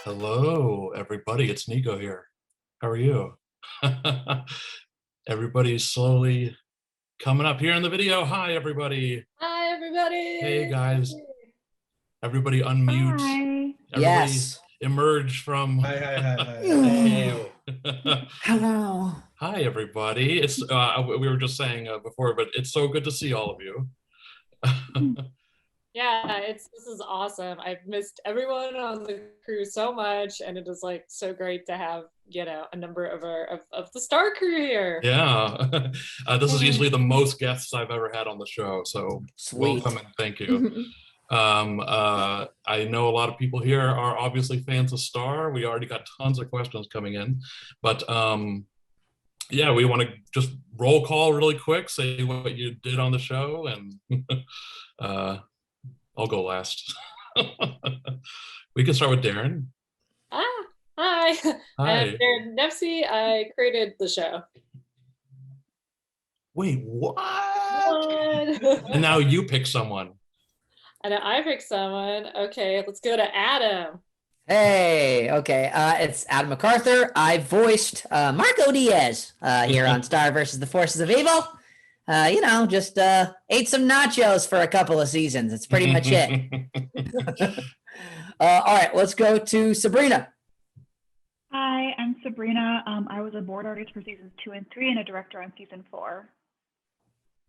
Hello, everybody. It's Nico here. How are you? Everybody's slowly coming up here in the video. Hi, everybody. Hi, everybody. Hey, guys. Everybody unmute. Hi. Everybody Yes. emerge from. Hi. Hello. Hi, everybody. It's we were just saying before, but it's so good to see all of you. Yeah, this is awesome. I've missed everyone on the crew so much, and it is like so great to have a number of the star crew here. Yeah, this is easily the most guests I've ever had on the show. So Sweet. welcome and thank you. I know a lot of people here are obviously fans of Star. We already got tons of questions coming in, but yeah, we want to just roll call really quick, say what you did on the show, and I'll go last. We can start with Daron. Hi. Hi. I'm Daron Nefcy. I created the show. Wait, what? What? And now you pick someone. And I picked someone. Okay, let's go to Adam. Hey, okay. It's Adam McArthur. I voiced Marco Diaz here on Star versus the Forces of Evil. Just ate some nachos for a couple of seasons. It's pretty much it. All right, let's go to Sabrina. Hi, I'm Sabrina. I was a board artist for seasons 2 and 3 and a director on season 4.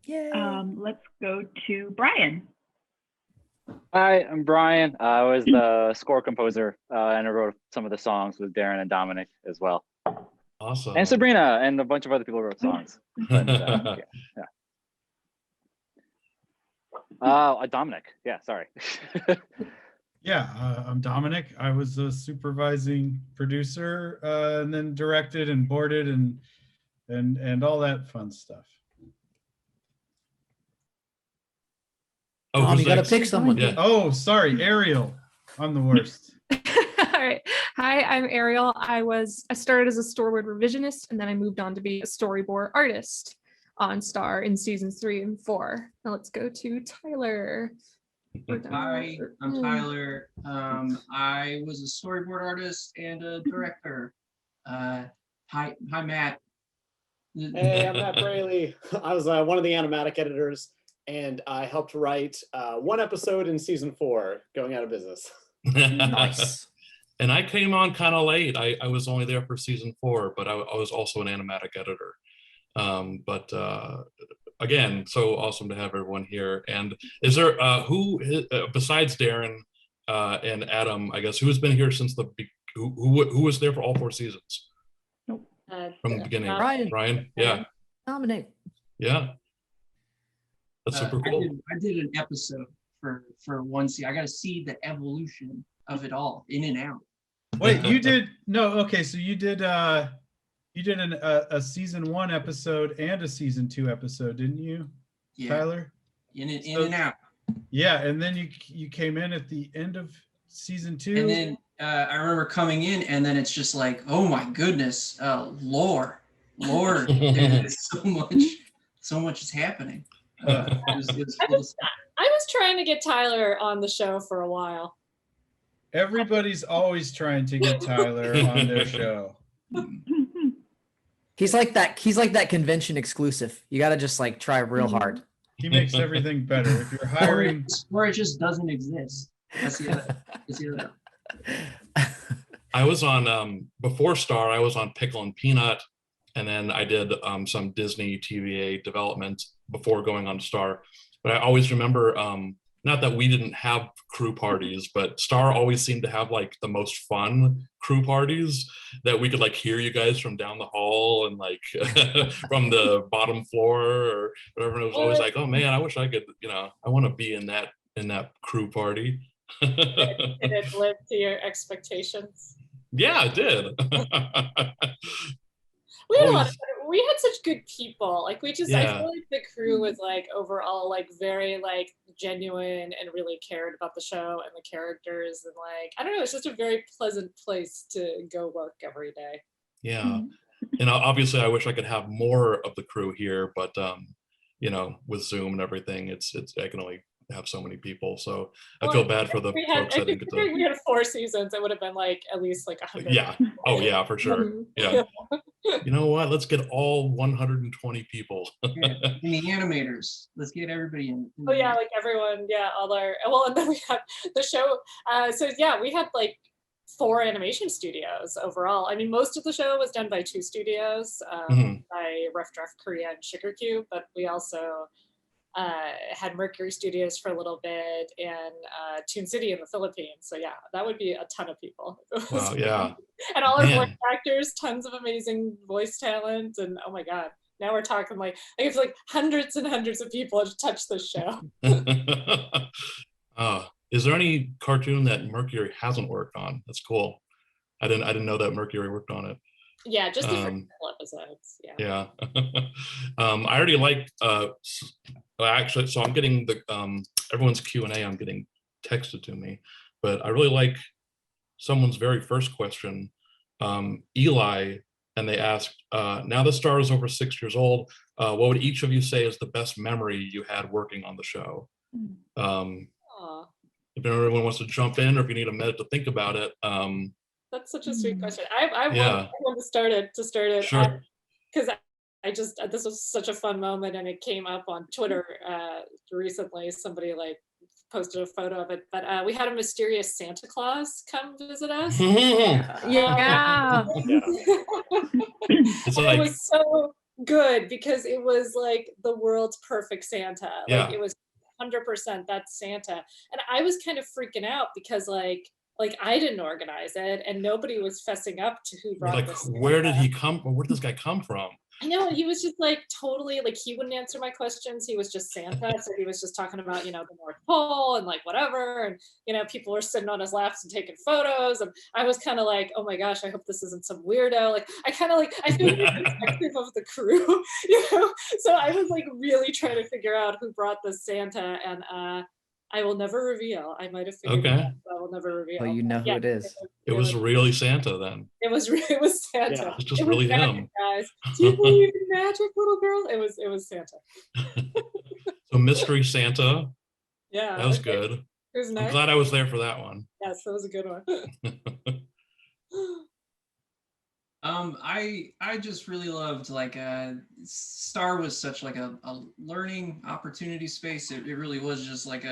Yay. Let's go to Brian. Hi, I'm Brian. I was the score composer and I wrote some of the songs with Daron and Dominic as well. Awesome. And Sabrina and a bunch of other people wrote songs. But, Dominic. Yeah, sorry. Yeah, I'm Dominic. I was the supervising producer and then directed and boarded and all that fun stuff. Oh, You got to pick someone. Yeah. Oh, sorry, Ariel. I'm the worst. All right. Hi, I'm Ariel. I started as a storyboard revisionist, and then I moved on to be a storyboard artist on Star in seasons 3 and 4. Now let's go to Tyler. Hi, I'm Tyler. I was a storyboard artist and a director. Hi, Matt. Hey, I'm Matt Brailey. I was one of the animatic editors, and I helped write one episode in season 4, Going Out of Business. Nice. And I came on kind of late. I was only there for season 4, but I was also an animatic editor. Again, so awesome to have everyone here. And is there who besides Daron and Adam, I guess, who's been here since who was there for all 4 seasons? From the beginning? Ryan. Yeah. Dominic. Yeah. That's super cool. I did an episode for one season. I got to see the evolution of it all, in and out. Wait, you did so you did a season 1 episode and a season 2 episode, didn't you, Yeah. Tyler? In and out. Yeah, and then you came in at the end of season 2. And then I remember coming in, and then it's just like, oh my goodness, lore, there's so much is happening. I was trying to get Tyler on the show for a while. Everybody's always trying to get Tyler on their show. He's like that convention exclusive. You got to just try real hard. He makes everything better. If you're hiring, or it just doesn't exist. That's the other. I was on before Star. I was on Pickle and Peanut, and then I did some Disney TVA development before going on Star. But I always remember, not that we didn't have crew parties, but Star always seemed to have the most fun crew parties that we could hear you guys from down the hall and from the bottom floor or whatever. And it was always like, oh man, I wish I could, I want to be in that crew party. Did it live to your expectations? Yeah, it did. We had such good people. I feel like the crew was overall very genuine and really cared about the show and the characters, and I don't know, it's just a very pleasant place to go work every day. Yeah. And obviously I wish I could have more of the crew here, but with Zoom and everything, I can only have so many people. So I feel bad for the folks that didn't get to. We had 4 seasons. It would have been like at least like 100. Yeah. Oh yeah, for sure. Yeah. You know what? Let's get all 120 people. Yeah. And the animators. Let's get everybody in. Oh yeah, like everyone. Yeah, all our. Well, and then we had the show. So yeah, we had like 4 animation studios overall. I mean, most of the show was done by 2 studios, by Rough Draft Korea and Sugar Cube, but we also had Mercury Studios for a little bit and Toon City in the Philippines. So yeah, that would be a ton of people. Wow, yeah. And all our voice actors, tons of amazing voice talent, and oh my god, now we're talking like I feel like hundreds and hundreds of people to touch this show. Is there any cartoon that Mercury hasn't worked on? That's cool. I didn't know that Mercury worked on it. Yeah, just the first couple episodes. Yeah. I already like actually, so I'm getting the everyone's Q&A I'm getting texted to me, but I really like someone's very first question, Eli, and they asked, now the star is over 6 years old, what would each of you say is the best memory you had working on the show? If everyone wants to jump in, or if you need a minute to think about it. That's such a sweet question. I want to start it sure. Because I just this was such a fun moment, and it came up on Twitter recently. Somebody like posted a photo of it, but we had a mysterious Santa Claus come visit us. Yeah. It was so good because it was like the world's perfect Santa. Like it was 100% that's Santa, and I was kind of freaking out because like I didn't organize it, and nobody was fessing up to who brought this. Where did he come? Where did this guy come from? I know, he was just like totally like he wouldn't answer my questions. He was just Santa, so he was just talking about the North Pole and like whatever, and people were sitting on his laps and taking photos, and I was kind of like, oh my gosh, I hope this isn't some weirdo. Like I kind of like I feel protective of the crew, So I was like really trying to figure out who brought this Santa, and I will never reveal. I might have figured it out, but I will never reveal. Well, you know who it is. It was really Santa then. It was Santa. Yeah. It's just really magic, him. Guys. Do you believe in magic, little girl? It was Santa. So Mystery Santa. Yeah. That was good. It was nice. I'm glad I was there for that one. Yes, that was a good one. I just really loved like Star was such like a learning opportunity space. It really was just like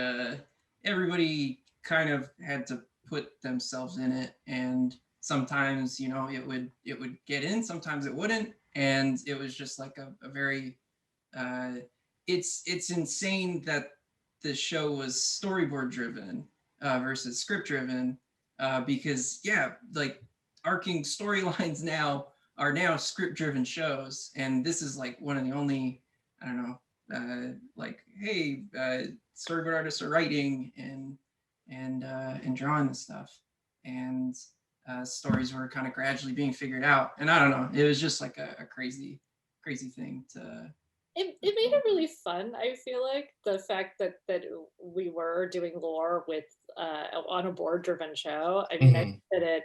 everybody kind of had to put themselves in it, and sometimes it would get in, sometimes it wouldn't, and it was just like a very it's insane that the show was storyboard driven versus script driven because like arcing storylines now are script driven shows, and this is like one of the only storyboard artists are writing and drawing this stuff, and stories were kind of gradually being figured out, and I don't know, it was just like a crazy thing to it made it really fun. I feel like the fact that we were doing lore with on a board driven show. I mean, I think that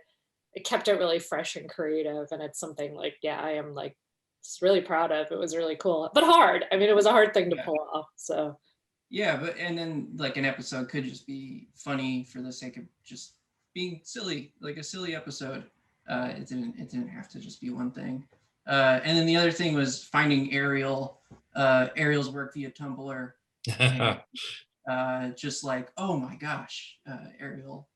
it kept it really fresh and creative, and it's something like I am like just really proud of. It was really cool, but hard. I mean, it was a hard thing to pull off. So and then like an episode could just be funny for the sake of just being silly, like a silly episode. It didn't have to just be one thing. And then the other thing was finding Ariel's work via Tumblr. And, just like, oh my gosh, Ariel.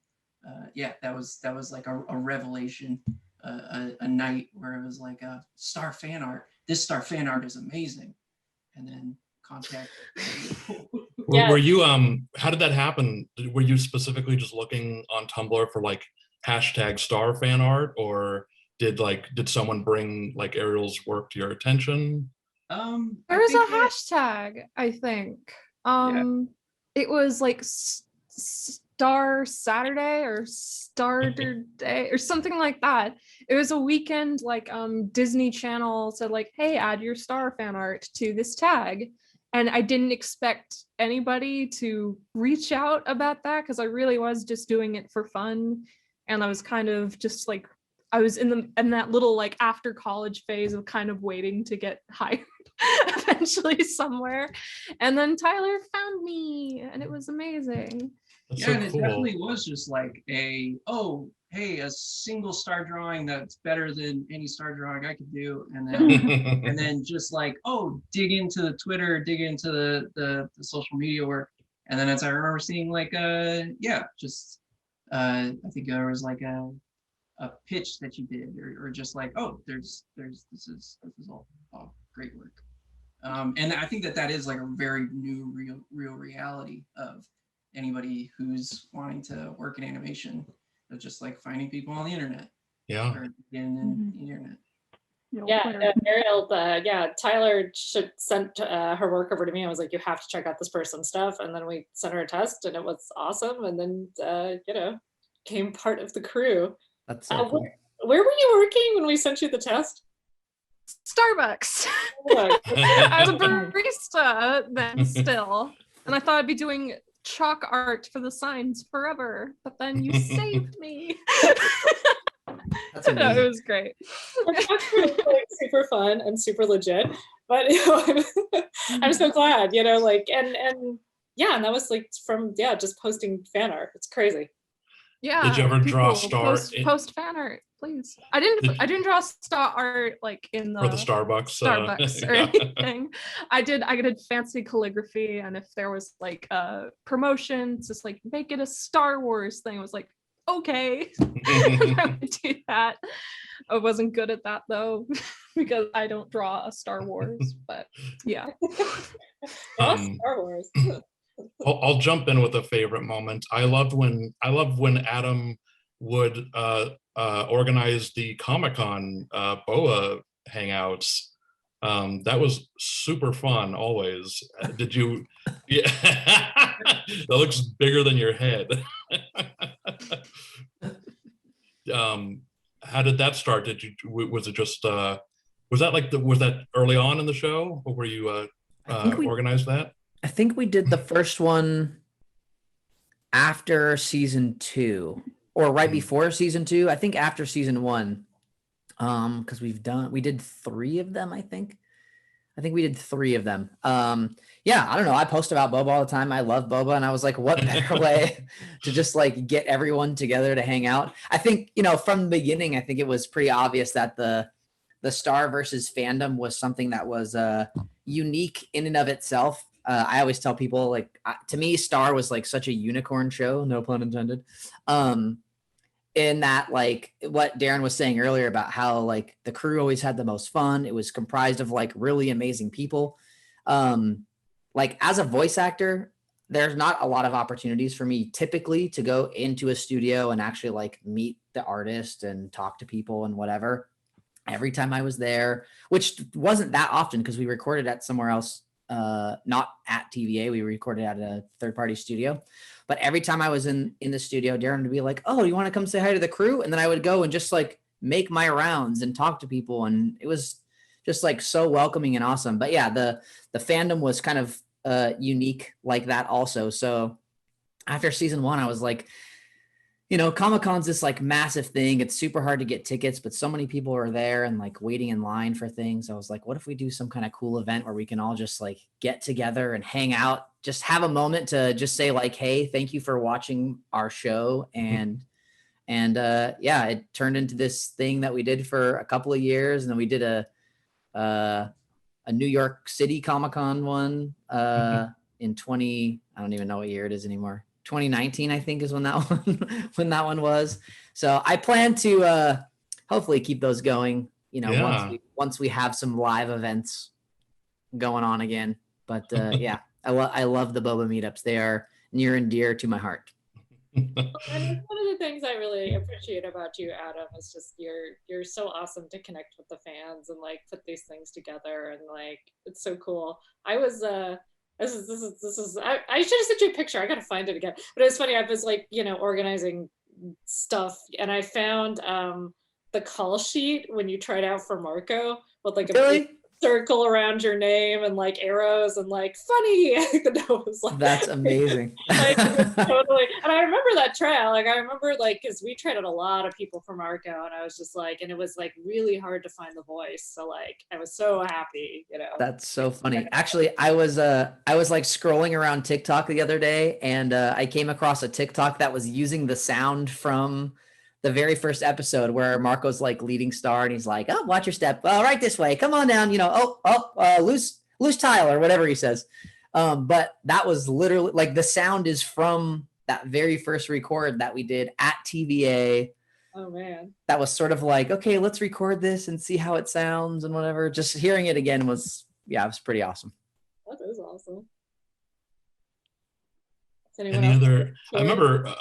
That was like a revelation, a night where it was like a Star fan art. This Star fan art is amazing. And then contact. Were you how did that happen? Were you specifically just looking on Tumblr for like hashtag Star fan art, or did someone bring like Ariel's work to your attention? There was a hashtag, I think. It was like Star Saturday or Starter Day or something like that. It was a weekend, like Disney Channel said like, hey, add your Star fan art to this tag. And I didn't expect anybody to reach out about that because I really was just doing it for fun. And I was kind of just like, I was in that little like after college phase of kind of waiting to get hired eventually somewhere. And then Tyler found me, and it was amazing. That's Yeah, so and it cool. definitely was just like a single star drawing that's better than any star drawing I could do, and then just like, dig into the Twitter, dig into the social media work, and then as I remember seeing like I think there was like a pitch that you did, or just like, this is all great work. And I think that is like a very new real reality of anybody who's wanting to work in animation, of just like finding people on the internet. Yeah. Or in the internet. Ariel, Tyler sent her work over to me. I was like, you have to check out this person's stuff. And then we sent her a test and it was awesome. And then, became part of the crew. That's so cool. Where were you working when we sent you the test? Starbucks. I was a barista then still. And I thought I'd be doing chalk art for the signs forever. But then you saved me. That's amazing. It was great. Like, super fun and super legit. But I'm so glad, and that was like from just posting fan art. It's crazy. Yeah. Did you ever draw star post fan art, please? I didn't draw star art like in for the Starbucks or anything. I did fancy calligraphy, and if there was like a promotion, just like make it a Star Wars thing. I was like, okay. I would do that. I wasn't good at that though, because I don't draw a Star Wars, but yeah. Star Wars. I'll jump in with a favorite moment. I loved when Adam would organize the Comic-Con BOA hangouts. That was super fun always. Did you? Yeah. That looks bigger than your head. How did that start? Was it just was that early on in the show, or were you organized that? I think we did the first one after season 2, or right before season 2. I think after season 1, because we did 3 of them. I think we did 3 of them. I don't know. I post about Boba all the time. I love Boba, and I was like, what better way to just like get everyone together to hang out? I think, from the beginning, I think it was pretty obvious that the Star versus fandom was something that was unique in and of itself. I always tell people, like, to me, Star was like such a unicorn show, no pun intended. In that, like what Daron was saying earlier about how like the crew always had the most fun. It was comprised of like really amazing people. Like as a voice actor, there's not a lot of opportunities for me typically to go into a studio and actually like meet the artist and talk to people and whatever. Every time I was there, which wasn't that often because we recorded at somewhere else, not at TVA, we recorded at a third-party studio. But every time I was in the studio, Daron would be like, oh, you want to come say hi to the crew? And then I would go and just like make my rounds and talk to people. And it was just like so welcoming and awesome. But yeah, the fandom was kind of unique like that also. So after season 1, I was like, Comic-Con's this like massive thing. It's super hard to get tickets, but so many people are there and like waiting in line for things. I was like, what if we do some kind of cool event where we can all just like get together and hang out, just have a moment to just say like, hey, thank you for watching our show. And it turned into this thing that we did for a couple of years. And then we did a New York City Comic-Con one in I don't even know what year it is anymore. 2019, I think, is when that one was. So I plan to hopefully keep those going, once we have some live events going on again. But I love the Boba meetups. They are near and dear to my heart. And one of the things I really appreciate about you, Adam, is just you're so awesome to connect with the fans and like put these things together, and like it's so cool. I was I should have sent you a picture. I gotta find it again. But it was funny. I was like, organizing stuff, and I found the call sheet when you tried out for Marco with like a really? circle around your name and like arrows and like funny. The note was like, That's amazing. like, totally. And I remember that trail. Like I remember like because we tried a lot of people from Marco, and I was just like, and it was like really hard to find the voice. So like I was so happy, you know. That's so funny. Actually, I was like scrolling around TikTok the other day, and I came across a TikTok that was using the sound from the very first episode where Marco's like leading star, and he's like, "Oh, watch your step. Oh, right this way. Come on down. You know, loose tile," or whatever he says. But that was literally like the sound is from that very first record that we did at TVA. Oh man. That was sort of like, okay, let's record this and see how it sounds and whatever. Just hearing it again was, it was pretty awesome. That is awesome. Any other? I remember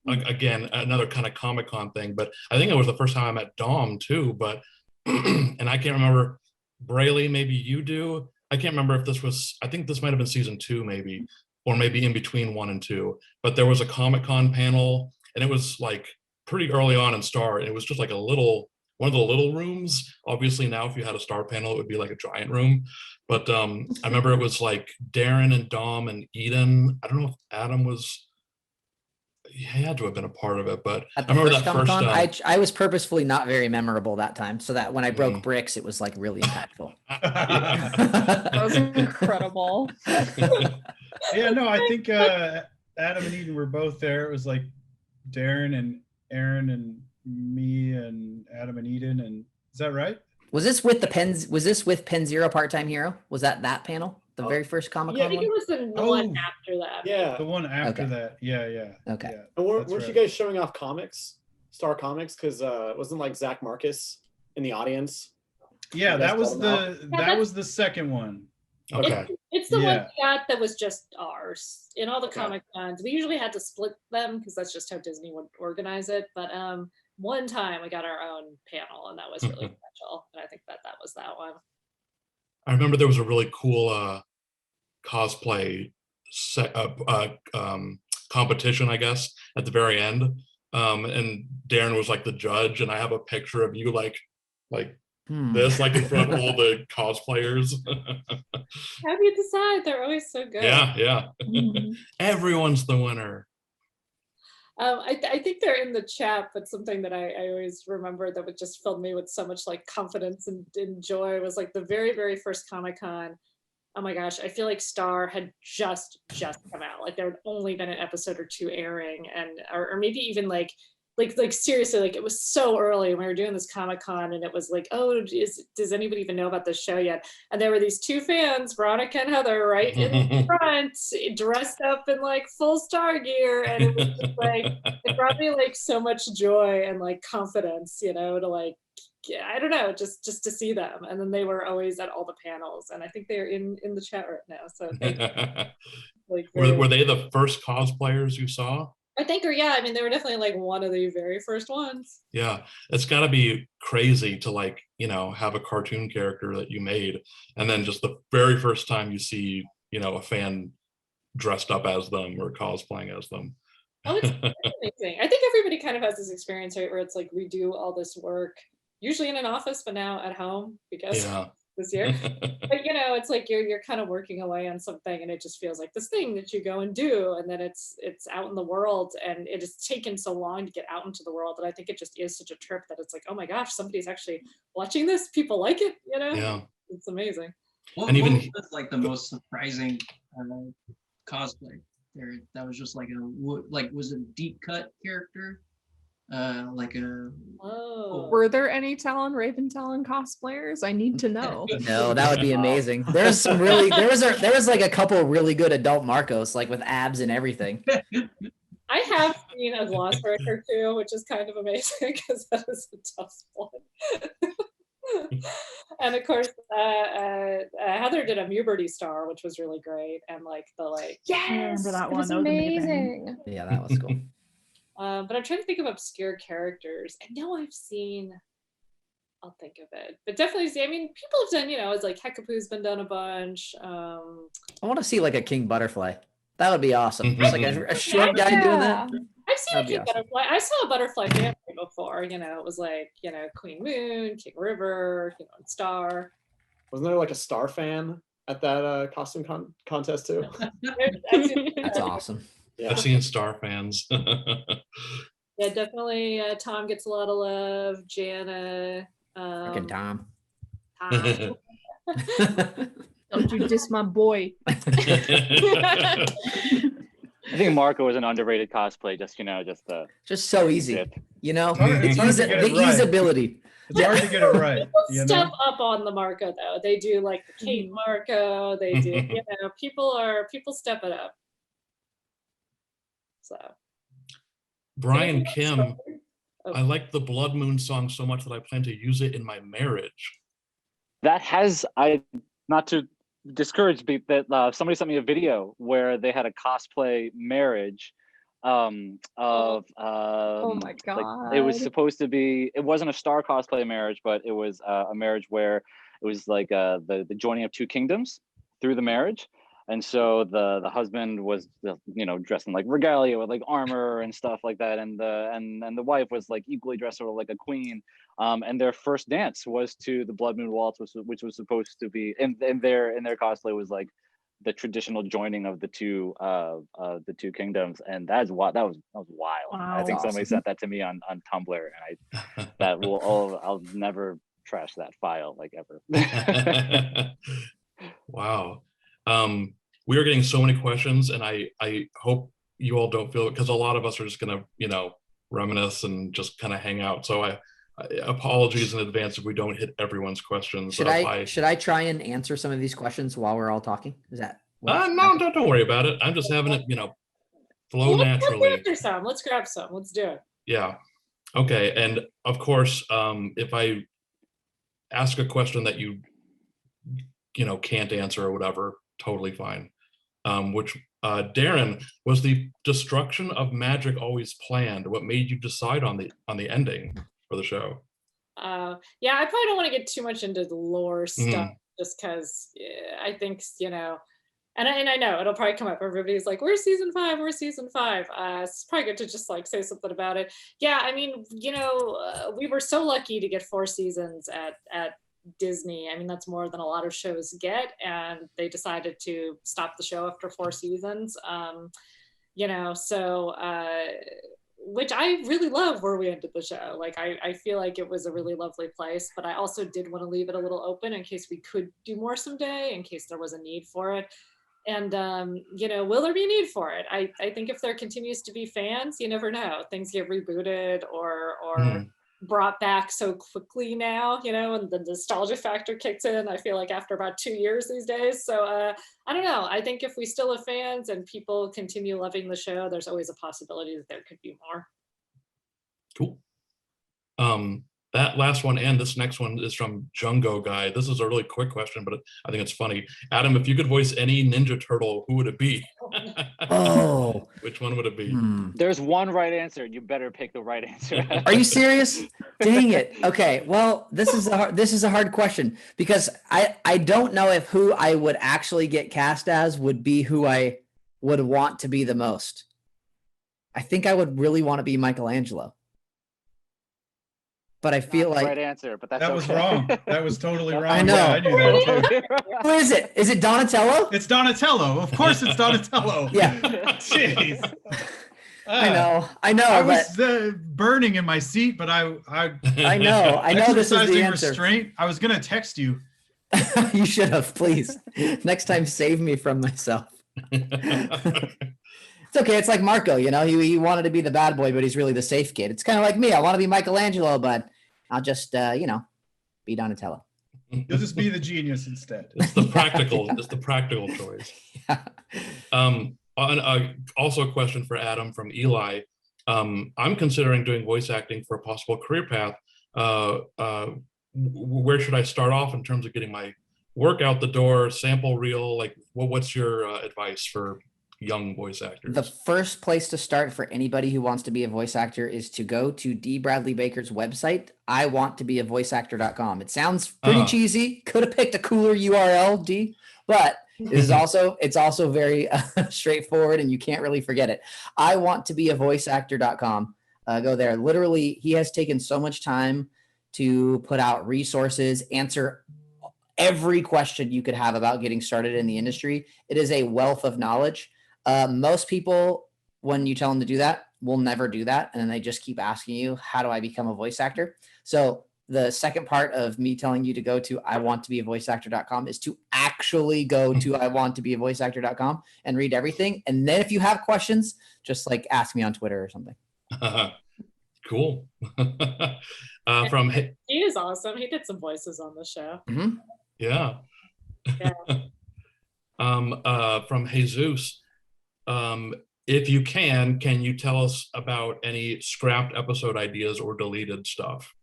again another kind of Comic-Con thing, but I think it was the first time I met Dom too. But and I can't remember. Brailey, maybe you do. I can't remember if this was. I think this might have been season 2, maybe, or maybe in between 1 and 2. But there was a Comic-Con panel, and it was like pretty early on in Star. And it was just like one of the little rooms. Obviously, now if you had a Star panel, it would be like a giant room. But I remember it was like Daron and Dom and Eden. I don't know if Adam was. He had to have been a part of it, but I remember that first time. I was purposefully not very memorable that time, so that when I broke bricks, it was like really impactful. That was incredible. Yeah, no, I think Adam and Eden were both there. It was like Daron and Aaron and me and Adam and Eden, and is that right? Was this with the Pens? Was this with Pen Zero Part-Time Hero? Was that panel? The very first Comic-Con Yeah, I think one? it was the one after that. Yeah. The one after Okay. that. Yeah. Okay. Yeah, And weren't that's you right. guys showing off comics, Star Comics? Because wasn't like Zach Marcus in the audience? Yeah, You guys that was called them out? that was the second one. Okay. It's the one Yeah. we got that was just ours. In all the Okay. Comic Cons, we usually had to split them because that's just how Disney would organize it. But one time we got our own panel, and that was really special. And I think that was that one. I remember there was a really cool cosplay competition, I guess, at the very end. And Daron was like the judge, and I have a picture of you like this, like in front of all the cosplayers. How do you decide? They're always so good. Yeah. Mhm. Everyone's the winner. I think they're in the chat, but something that I always remember that would just filled me with so much like confidence and joy was like the very, very first Comic-Con. Oh my gosh, I feel like Star had just come out. Like there had only been an episode or 2 airing, and or maybe even like seriously, like it was so early when we were doing this Comic-Con, and it was like, oh, does anybody even know about this show yet? And there were these 2 fans, Veronica and Heather, right in front, dressed up in like full Star gear, and it was just like it brought me like so much joy and like confidence, you know, to like, I don't know, just to see them. And then they were always at all the panels, and I think they're in the chat right now. So thank you. Like Were they the first cosplayers you saw? I think, or yeah, I mean, they were definitely like one of the very first ones. Yeah, it's got to be crazy to like, you know, have a cartoon character that you made, and then just the very first time you see, you know, a fan dressed up as them or cosplaying as them. Oh, it's amazing. I think everybody kind of has this experience, right, where it's like we do all this work, usually in an office, but now at home because this year. But you know, it's like you're kind of working away on something, and it just feels like this thing that you go and do, and then it's out in the world, and it has taken so long to get out into the world that I think it just is such a trip that it's like, oh my gosh, somebody's actually watching this. People like it, you know? Yeah. It's amazing. And even what was like the most surprising cosplay there? That was just like was it a deep cut character? Like a Were there any Talon Raven Talon cosplayers? I need to know. No, that would be amazing. There's some really there was like a couple really good adult Marcos, like with abs and everything. I have seen a gloss breaker too, which is kind of amazing because that is a tough one. And of course, Heather did a Muberty Star, which was really great, and like the like Yes, I remember that one. was That was amazing. amazing. Yeah, that was cool. But I'm trying to think of obscure characters. I know I've seen. I'll think of it, but definitely see. I mean, people have done. You know, it's like Hekapoo's been done a bunch. I want to see like a King Butterfly. That would be awesome. Just like a short guy doing that. I've seen That'd a be King awesome. Butterfly. I saw a Butterfly family before. You know, it was like, you know, Queen Moon, King River, you know, and Star. Wasn't there like a Star fan at that costume contest too? That's awesome. Yeah. I've seen Star fans. Yeah, definitely. Tom gets a lot of love. Jana. Freaking Tom. Tom. Don't you diss my boy. I think Marco is an underrated cosplay. Just so easy. Zip. It's hard to get it the right. easeability. It's hard to get it right. People step up on the Marco though. They do like the Kate Marco. They do. People step it up. So. Brian Kim, I like the Blood Moon song so much that I plan to use it in my marriage. Not to discourage that somebody sent me a video where they had a cosplay marriage of oh my god. Like, it was supposed to be, it wasn't a Star cosplay marriage, but it was a marriage where it was like the joining of two kingdoms through the marriage. And so the husband was, dressed in like regalia with like armor and stuff like that, and the wife was like equally dressed sort of like a queen. And their first dance was to the Blood Moon Waltz, which was supposed to be in their cosplay was like the traditional joining of the two kingdoms, and that was wild. Wow, I think awesome. somebody sent that to me on Tumblr, and I'll never trash that file like ever. Wow. We are getting so many questions, and I hope you all don't feel it, because a lot of us are just gonna reminisce and just kind of hang out. So I apologies in advance if we don't hit everyone's questions. Should I try and answer some of these questions while we're all talking? Is that no, don't worry about it. I'm just having it flow naturally. Let's grab some. Let's do it. Yeah. Okay. And of course, if I ask a question that you can't answer or whatever, totally fine. Daron, was the destruction of magic always planned? What made you decide on the ending for the show? Yeah, I probably don't want to get too much into the lore stuff, just because I think and I know it'll probably come up. Everybody's like, "Where's season 5? Where's season 5?" It's probably good to just like say something about it. Yeah, I mean, we were so lucky to get 4 seasons at Disney. I mean, that's more than a lot of shows get, and they decided to stop the show after 4 seasons. Which I really love where we ended the show. Like, I feel like it was a really lovely place, but I also did want to leave it a little open in case we could do more someday, in case there was a need for it. And, will there be a need for it? I think if there continues to be fans, you never know. Things get rebooted or brought back so quickly now, and the nostalgia factor kicks in, I feel like after about 2 years these days. So I don't know. I think if we still have fans and people continue loving the show, there's always a possibility that there could be more. Cool. That last one and this next one is from Jungo Guy. This is a really quick question, but I think it's funny. Adam, if you could voice any Ninja Turtle, who would it be? Oh. Which one would it be? There's one right answer. You better pick the right answer. Are you serious? Dang it. Okay. Well, this is a hard question, because I don't know if who I would actually get cast as would be who I would want to be the most. I think I would really want to be Michelangelo. But I feel like right answer, but that was wrong. That was totally wrong. I know. Yeah, I knew that too. Who is it? Is it Donatello? It's Donatello. Of course, it's Donatello. Yeah. Jeez. I know. I was burning in my seat, but I know. I know this is the answer. Restraint. I was gonna text you. You should have, please. Next time, save me from myself. It's okay. It's like Marco, he wanted to be the bad boy, but he's really the safe kid. It's kind of like me. I want to be Michelangelo, but I'll just, be Donatello. You'll just be the genius instead. It's the practical choice. Yeah. Also a question for Adam from Eli. I'm considering doing voice acting for a possible career path. Where should I start off in terms of getting my work out the door, sample reel? Like, what's your advice for young voice actors? The first place to start for anybody who wants to be a voice actor is to go to D. Bradley Baker's website, iwanttobeavoiceactor.com. It sounds pretty cheesy. Could have picked a cooler URL, D, but it's also very straightforward, and you can't really forget it. iwanttobeavoiceactor.com. Go there. Literally, he has taken so much time to put out resources, answer every question you could have about getting started in the industry. It is a wealth of knowledge. Most people, when you tell them to do that, will never do that. And then they just keep asking you, how do I become a voice actor? So the second part of me telling you to go to iwanttobeavoiceactor.com is to actually go to iwanttobeavoiceactor.com and read everything. And then if you have questions, just like ask me on Twitter or something. Cool. He is awesome. He did some voices on the show. Mm-hmm. Yeah. From Jesus, if you can you tell us about any scrapped episode ideas or deleted stuff?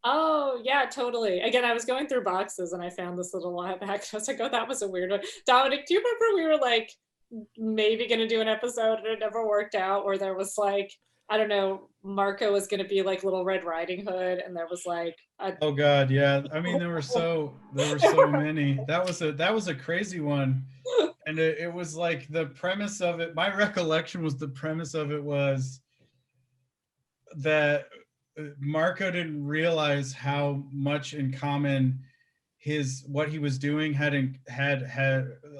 Oh, yeah, totally. Again, I was going through boxes and I found this little while back. I was like, oh, that was a weird one. Dominic, do you remember we were like maybe going to do an episode and it never worked out, where there was like, I don't know, Marco was going to be like Little Red Riding Hood, and there was like oh god, yeah. I mean, there were so many. That was a crazy one. And it was like the premise of it, my recollection was the premise of it was that Marco didn't realize how much in common what he was doing had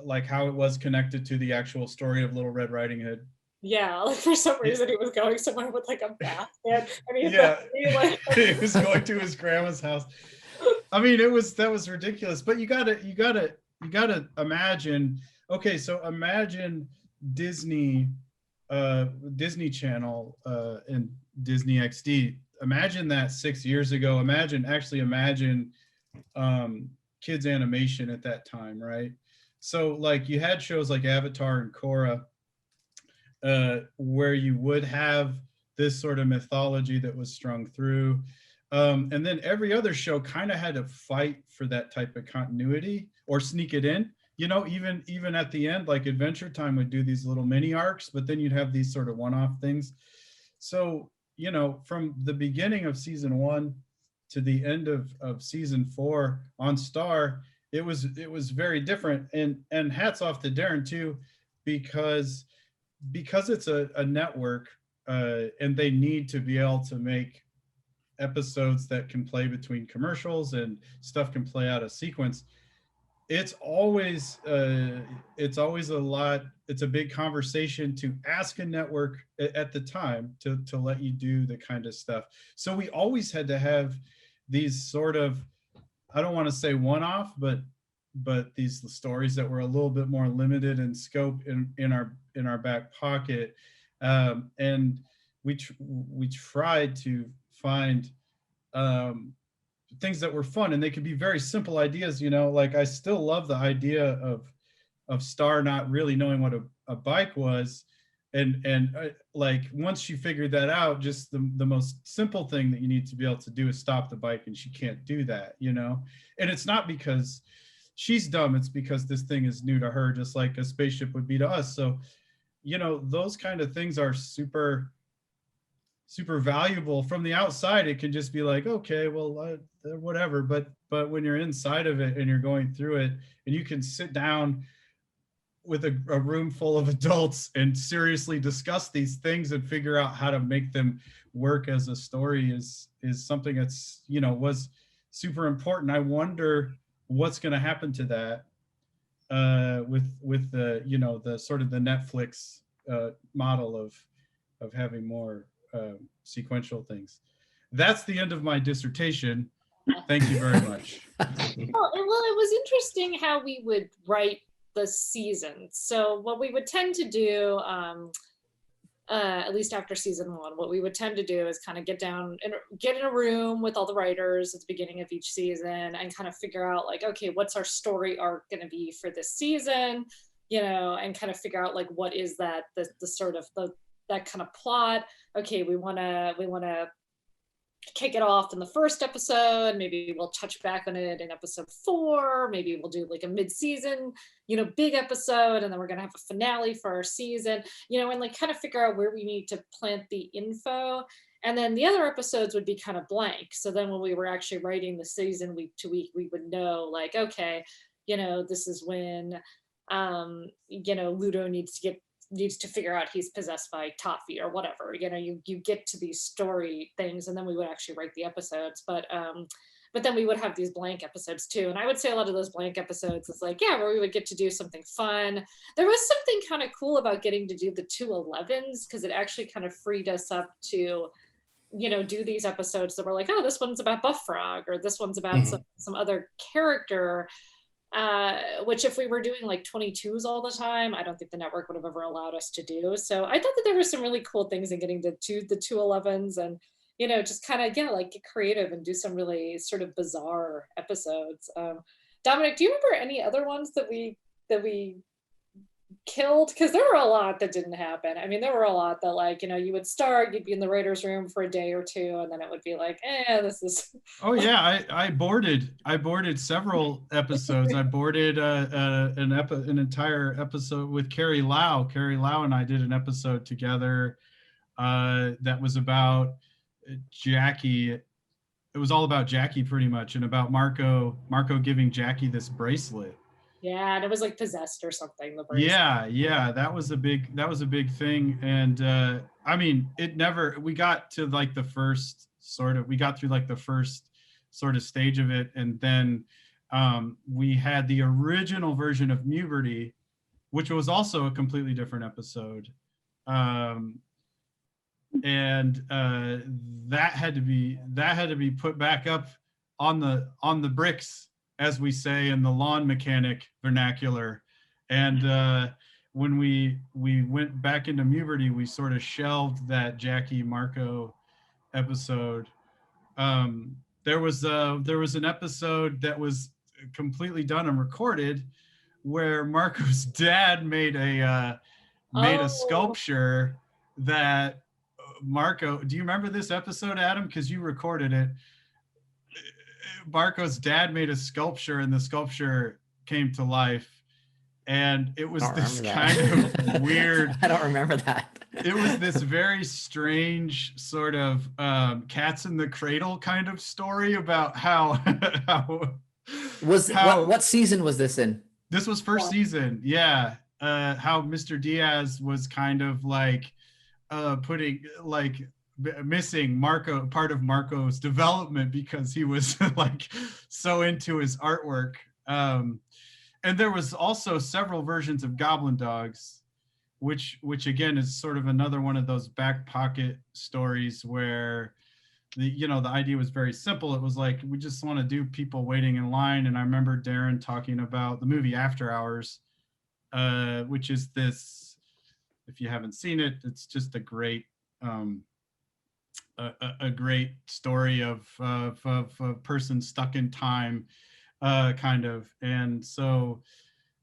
like how it was connected to the actual story of Little Red Riding Hood. Yeah, like for some reason he was going somewhere with like a basket, and he's like, he was going to his grandma's house. I mean, that was ridiculous. But you gotta imagine. Okay, so imagine Disney Channel and Disney XD. Imagine that 6 years ago. Imagine kids animation at that time, right? So like you had shows like Avatar and Korra, where you would have this sort of mythology that was strung through. And then every other show kind of had to fight for that type of continuity or sneak it in. You know, even at the end, like Adventure Time would do these little mini arcs, but then you'd have these sort of one-off things. So, you know, from the beginning of season 1 to the end of season 4 on Star, it was very different. And hats off to Daron too, because it's a network, and they need to be able to make episodes that can play between commercials and stuff can play out of sequence. It's always a big conversation to ask a network at the time to let you do the kind of stuff. So we always had to have these sort of, I don't want to say one-off, but these stories that were a little bit more limited in scope in our back pocket, and we tried to find things that were fun, and they could be very simple ideas. You know, like I still love the idea of Star not really knowing what a bike was, and like once she figured that out, just the most simple thing that you need to be able to do is stop the bike, and she can't do that, you know. And it's not because she's dumb, it's because this thing is new to her, just like a spaceship would be to us. So, you know, those kind of things are super valuable. From the outside, it can just be like, okay, well, whatever. But when you're inside of it and you're going through it, and you can sit down with a room full of adults and seriously discuss these things and figure out how to make them work as a story is something that's, you know, was super important. I wonder what's going to happen to that with the, you know, the sort of the Netflix model of having more sequential things. That's the end of my dissertation. Thank you very much. Well, it was interesting how we would write the season. So what we would tend to do, at least after season 1, what we would tend to do is kind of get in a room with all the writers at the beginning of each season and kind of figure out like, okay, what's our story arc going to be for this season, you know, and kind of figure out like what is that the sort of that kind of plot. Okay, we want to kick it off in the first episode, maybe we'll touch back on it in episode 4, maybe we'll do like a mid-season, you know, big episode, and then we're gonna have a finale for our season, you know, and like kind of figure out where we need to plant the info. And then the other episodes would be kind of blank. So then when we were actually writing the season week to week, we would know like, okay, you know, this is when you know, Ludo needs to figure out he's possessed by Toffee or whatever, you know, you get to these story things, and then we would actually write the episodes. But But then we would have these blank episodes too. And I would say a lot of those blank episodes is like, yeah, where we would get to do something fun. There was something kind of cool about getting to do the 211s because it actually kind of freed us up to, you know, do these episodes that were like, oh, this one's about Buff Frog, or this one's about some other character. Which if we were doing like 22s all the time, I don't think the network would have ever allowed us to do. So I thought that there were some really cool things in getting to do the 211s and, you know, just kind of, yeah, like get creative and do some really sort of bizarre episodes. Dominic, do you remember any other ones that we killed? Because there were a lot that didn't happen. I mean, there were a lot that, like, you know, you would start, you'd be in the writer's room for a day or two, and then it would be like, this is. Oh yeah, I boarded several episodes. I boarded an entire episode with Carrie Lau. Carrie Lau and I did an episode together that was about Jackie. It was all about Jackie pretty much, and about Marco giving Jackie this bracelet. Yeah, and it was like possessed or something. The yeah, that was a big thing. And I mean, we got through like the first sort of stage of it, and then we had the original version of Muberty, which was also a completely different episode. And that had to be put back up on the bricks, as we say in the lawn mechanic vernacular. And when we went back into Muberty, we sort of shelved that Jackie Marco episode. There was an episode that was completely done and recorded where Marco's dad made a sculpture that Marco, do you remember this episode, Adam? Because you recorded it. Marco's dad made a sculpture, and the sculpture came to life, and it was this kind of weird. I don't remember that. It was this very strange sort of cats in the cradle kind of story about what season was this in? This was first season, yeah. How Mr. Diaz was kind of like missing part of Marco's development because he was like so into his artwork. And there was also several versions of Goblin Dogs, which again is sort of another one of those back pocket stories where the idea was very simple. It was like, we just want to do people waiting in line. And I remember Daron talking about the movie After Hours, which is this, if you haven't seen it, it's just a great a great story of a person stuck in time, kind of. And so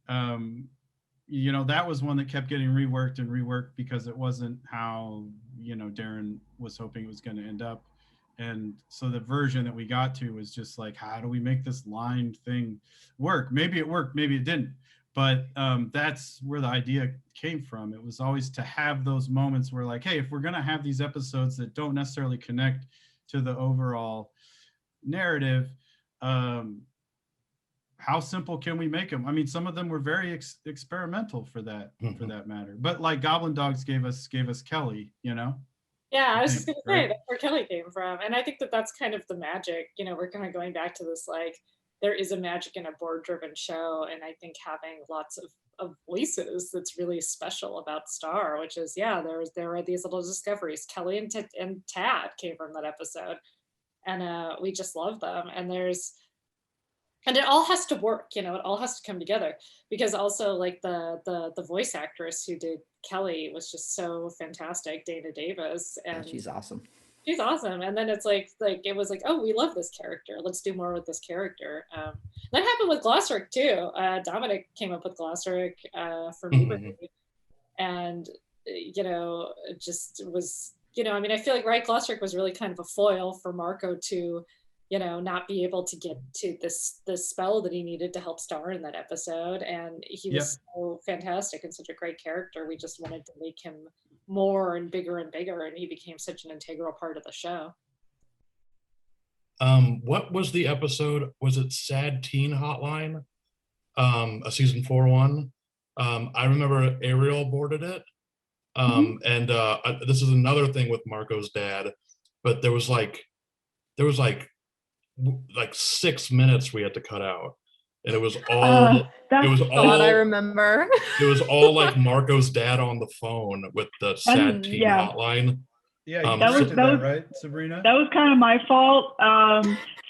that was one that kept getting reworked because it wasn't how Daron was hoping it was going to end up. And so the version that we got to was just like, how do we make this line thing work? Maybe it worked, maybe it didn't. But that's where the idea came from. It was always to have those moments where, like, hey, if we're going to have these episodes that don't necessarily connect to the overall narrative, how simple can we make them? I mean, some of them were very experimental for that matter. But like Goblin Dogs gave us Kelly, Yeah, I was just going to say that's where Kelly came from. And I think that that's kind of the magic. We're kind of going back to this, like, there is a magic in a board-driven show, and I think having lots of voices that's really special about Star, which is, there are these little discoveries. Kelly and Tad came from that episode, and we just love them. And it all has to work, it all has to come together, because also like the voice actress who did Kelly was just so fantastic, Dana Davis, and she's awesome. She's awesome. And then it's like it was like, oh, we love this character. Let's do more with this character. That happened with Glossric too. Dominic came up with Glossric for me. And, it just was, I mean, I feel like Glossric was really kind of a foil for Marco to, not be able to get to this spell that he needed to help Star in that episode. And he was so fantastic and such a great character. We just wanted to make him more and bigger, and he became such an integral part of the show. What was the episode? Was it Sad Teen Hotline? A season 4 one. I remember Ariel boarded it. And this is another thing with Marco's dad, but there was like like 6 minutes we had to cut out, and it was all I remember. It was all like Marco's dad on the phone with the sad teen hotline. Yeah, you directed that, right, Sabrina? That was kind of my fault.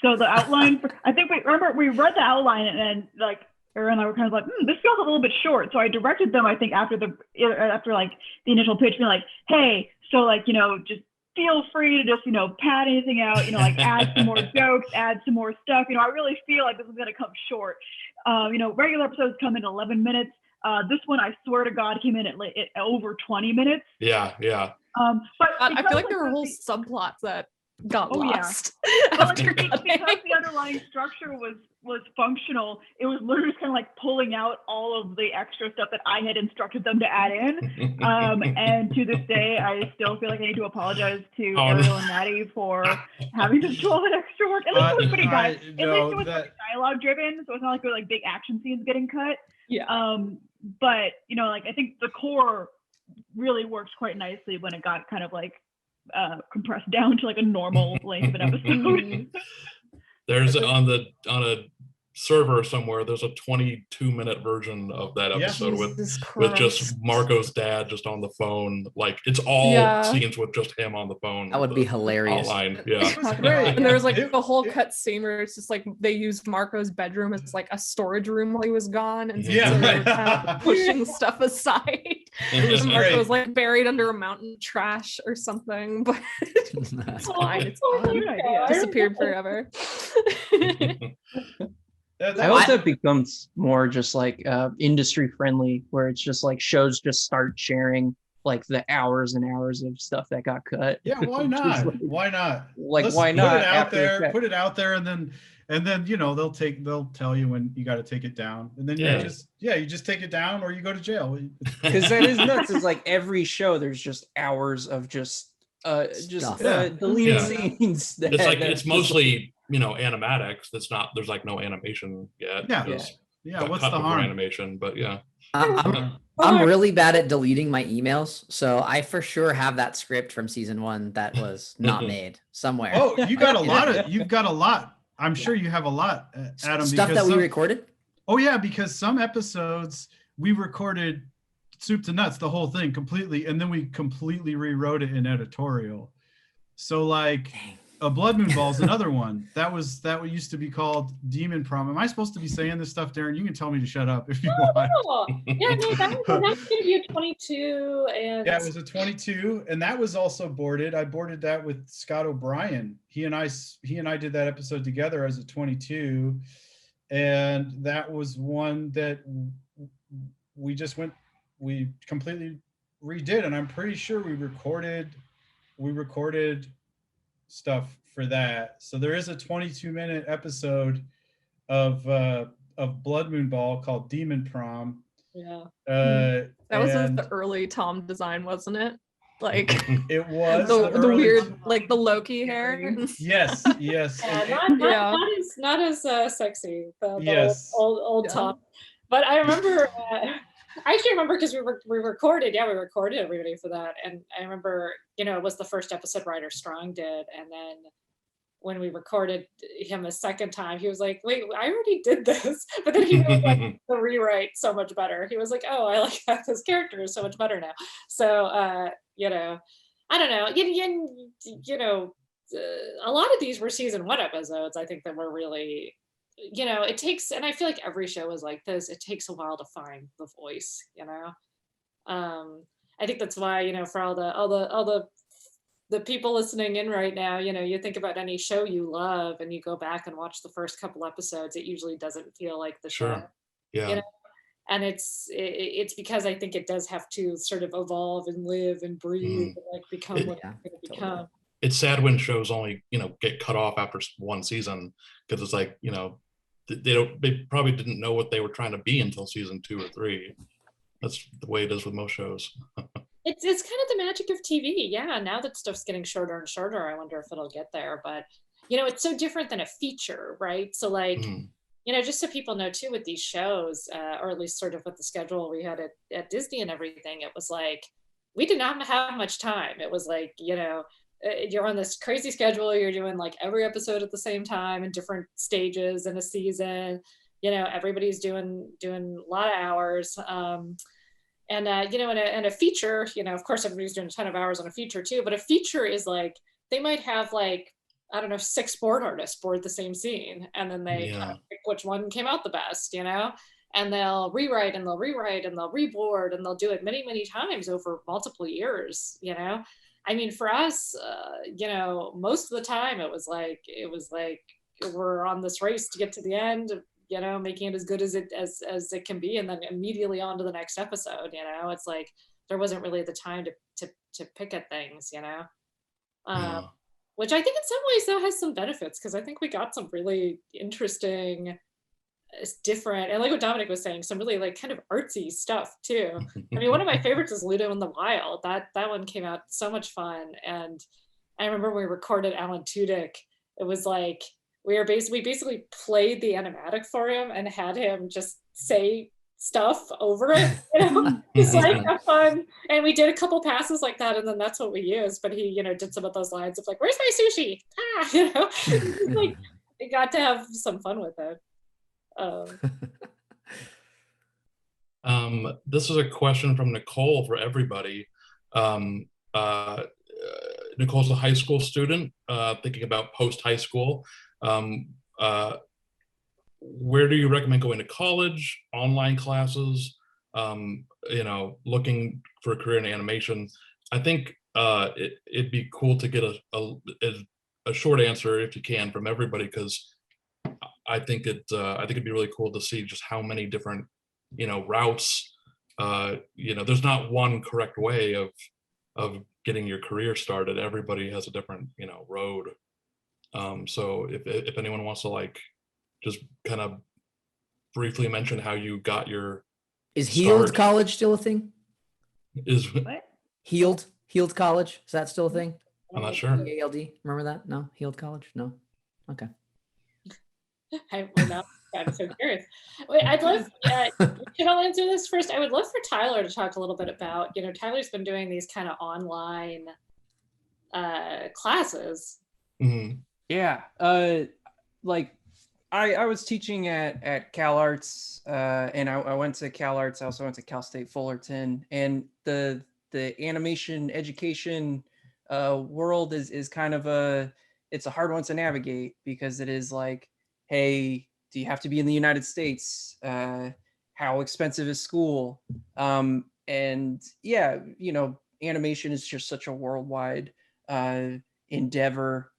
So the outline, I think we read the outline, and then like Ariel and I were kind of like, this feels a little bit short. So I directed them, I think, after like the initial pitch, being like, hey, so like, just feel free to just, pad anything out, like add some more jokes, add some more stuff. I really feel like this is going to come short. Regular episodes come in 11 minutes. This one, I swear to God, came in at over 20 minutes. Yeah. But I feel like there were whole subplots that got lost. But because the underlying structure was functional, it was literally just kind of like pulling out all of the extra stuff that I had instructed them to add in. And to this day, I still feel like I need to apologize to Ariel and Maddie for having to do all that extra work. At least it was pretty pretty dialogue driven, so it's not like there were like big action scenes getting cut. Yeah. But I think the core really works quite nicely when it got kind of like compressed down to like a normal length of an episode. There's on a server somewhere, there's a 22-minute version of that episode with just Marco's dad just on the phone. Like it's all scenes with just him on the phone. That would be hilarious. Outline. Yeah. And there was like a whole cut scene where it's just like they used Marco's bedroom as like a storage room while he was gone, and so they were kind of pushing stuff aside. And Marco was like buried under a mountain of trash or something, but it's fine. It's fine. It disappeared forever. I hope that becomes more just like industry friendly, where it's just like shows just start sharing like the hours and hours of stuff that got cut. Yeah, why not? Like, why not? Like Let's why not? Put it out there, and then they'll tell you when you got to take it down, and then you just take it down or you go to jail. Because that is nuts. It's like every show there's just hours of just deleted scenes. It's mostly animatics. There's like no animation yet. What's the harm? Animation, but I'm really bad at deleting my emails, so I for sure have that script from season 1 that was not made somewhere. Oh, you've got a lot. I'm sure you have a lot, Adam. Stuff that we recorded. Oh yeah, because some episodes we recorded soup to nuts, the whole thing completely, and then we completely rewrote it in editorial. So like a Blood Moon Ball is another one. That used to be called Demon Prom. Am I supposed to be saying this stuff, Daron? You can tell me to shut up if you want. Yeah, no, that's gonna be a 22, and yeah, it was a 22, and that was also boarded. I boarded that with Scott O'Brien. He and I did that episode together as a 22, and that was one that we completely redid, and I'm pretty sure we recorded stuff for that. So there is a 22-minute episode of Blood Moon Ball called Demon Prom. Yeah. That was the early Tom design, wasn't it? Like it was the weird, like the Loki hair. Yes. Not as sexy. The old Tom. But I remember. I actually remember because we recorded everybody for that, and I remember it was the first episode Ryder Strong did, and then when we recorded him a second time, he was like, "Wait, I already did this," but then he made like the rewrite so much better. He was like, "Oh, I like that. This character is so much better now." So I don't know. A lot of these were season 1 episodes. I think that were really. It takes, and I feel like every show is like this, it takes a while to find the voice, I think that's why, for all the people listening in right now, you think about any show you love and you go back and watch the first couple episodes, it usually doesn't feel like the show. Yeah. And it's because I think it does have to sort of evolve and live and breathe and like become what it's going to become. It's sad when shows only, get cut off after one season, because it's like, they probably didn't know what they were trying to be until season 2 or 3. That's the way it is with most shows. It's kind of the magic of TV. Yeah, now that stuff's getting shorter and shorter, I wonder if it'll get there. But, it's so different than a feature, right? So like, just so people know too, with these shows, or at least sort of with the schedule we had at Disney and everything, it was like, we did not have much time. It was like, you're on this crazy schedule. You're doing like every episode at the same time in different stages in a season. You know, everybody's doing a lot of hours. You know, in a feature, you know, of course, everybody's doing a ton of hours on a feature too, but a feature is like, they might have like, I don't know, 6 board artists board the same scene. And then they kind of pick which one came out the best, you know, and they'll rewrite and they'll rewrite and they'll reboard and they'll do it many, many times over multiple years, you know. I mean, for us, you know, most of the time it was like we're on this race to get to the end, you know, making it as good as it can be, and then immediately on to the next episode. You know, it's like there wasn't really the time to pick at things, you know. Which I think in some ways though has some benefits, because I think we got some really interesting, different, and like what Dominic was saying, some really like kind of artsy stuff too. I mean, one of my favorites is Ludo in the Wild. That one came out so much fun. And I remember when we recorded Alan Tudyk, it was like we basically played the animatic for him and had him just say stuff over it, you know. He's like, have fun. And we did a couple passes like that, and then that's what we used. But he, you know, did some of those lines of like, where's my sushi? You know. Like, we got to have some fun with it. This is a question from Nicole for everybody. Nicole's a high school student, thinking about post-high school. Where do you recommend going to college, online classes, you know, looking for a career in animation? I think it'd be cool to get a short answer, if you can, from everybody, because I think it'd be really cool to see just how many different, you know, routes. You know, there's not one correct way of getting your career started. Everybody has a different, you know, road. So if anyone wants to like just kind of briefly mention how you got your Healed start. college still a thing? What? Healed college, is that still a thing? I'm not sure. ALD, remember that? No, Healed college? No. Okay. I'm so curious. Wait, I'd love, can I answer this first? I would love for Tyler to talk a little bit about, you know, Tyler's been doing these kind of online classes. Mm-hmm. Yeah, like I was teaching at Cal Arts, and I went to Cal Arts. I also went to Cal State Fullerton, and the animation education world is kind of it's a hard one to navigate, because it is like, hey, do you have to be in the United States? How expensive is school? And yeah, you know, animation is just such a worldwide endeavor,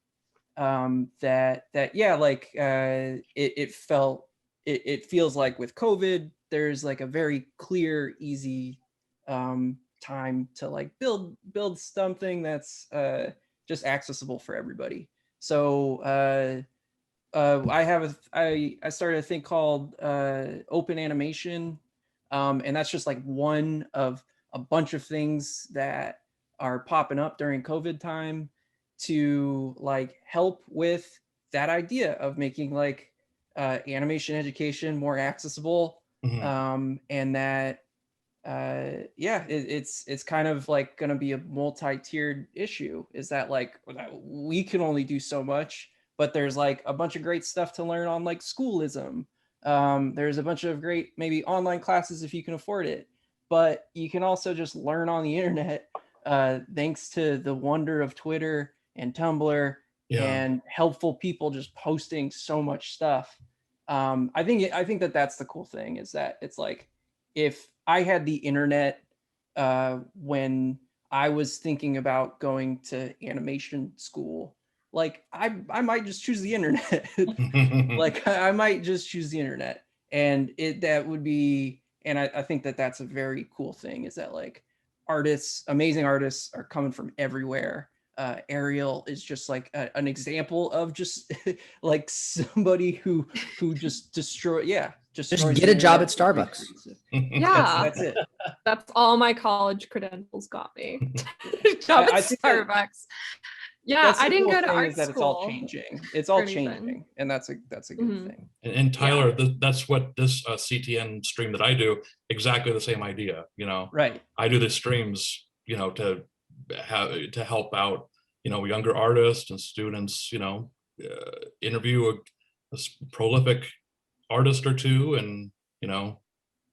that yeah, like it feels like with COVID, there's like a very clear, easy time to like build something that's just accessible for everybody. So I started a thing called Open Animation, and that's just like one of a bunch of things that are popping up during COVID time to like help with that idea of making like animation education more accessible. Mm-hmm. And that yeah, it's kind of like going to be a multi-tiered issue, is that like we can only do so much, but there's like a bunch of great stuff to learn on like schoolism. There's a bunch of great maybe online classes if you can afford it, but you can also just learn on the internet, thanks to the wonder of Twitter and Tumblr, and helpful people just posting so much stuff. I think that's the cool thing, is that it's like, if I had the internet when I was thinking about going to animation school, like I might just choose the internet. Like I might just choose the internet, and that would be, and I think that's a very cool thing, is that like amazing artists are coming from everywhere. Ariel is just like an example of just like somebody who just just get a job at Starbucks. Yeah, that's it. That's all my college credentials got me. Job at Starbucks. Yeah, I didn't go to art school. It's all changing. It's all changing, and that's a good thing. And Tyler, that's what this CTN stream that I do, exactly the same idea. You know, right? I do the streams, you know, to help out younger artists and students, interview a prolific artist or two, and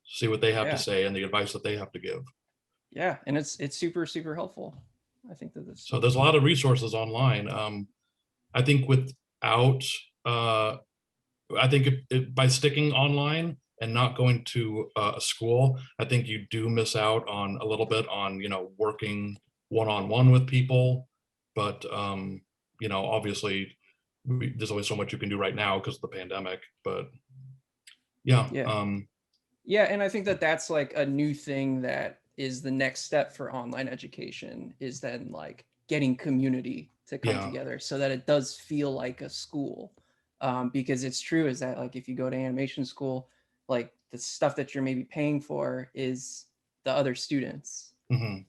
see what they have to say and the advice that they have to give. Yeah, and it's super, super helpful. I think that so there's a lot of resources online. I think by sticking online and not going to a school, I think you do miss out on a little bit on working one-on-one with people. But obviously there's only so much you can do right now because of the pandemic. But yeah. And I think that that's like a new thing that is the next step for online education, is then like getting community to come together so that it does feel like a school. Because it's true is that like if you go to animation school, like the stuff that you're maybe paying for is the other students. Can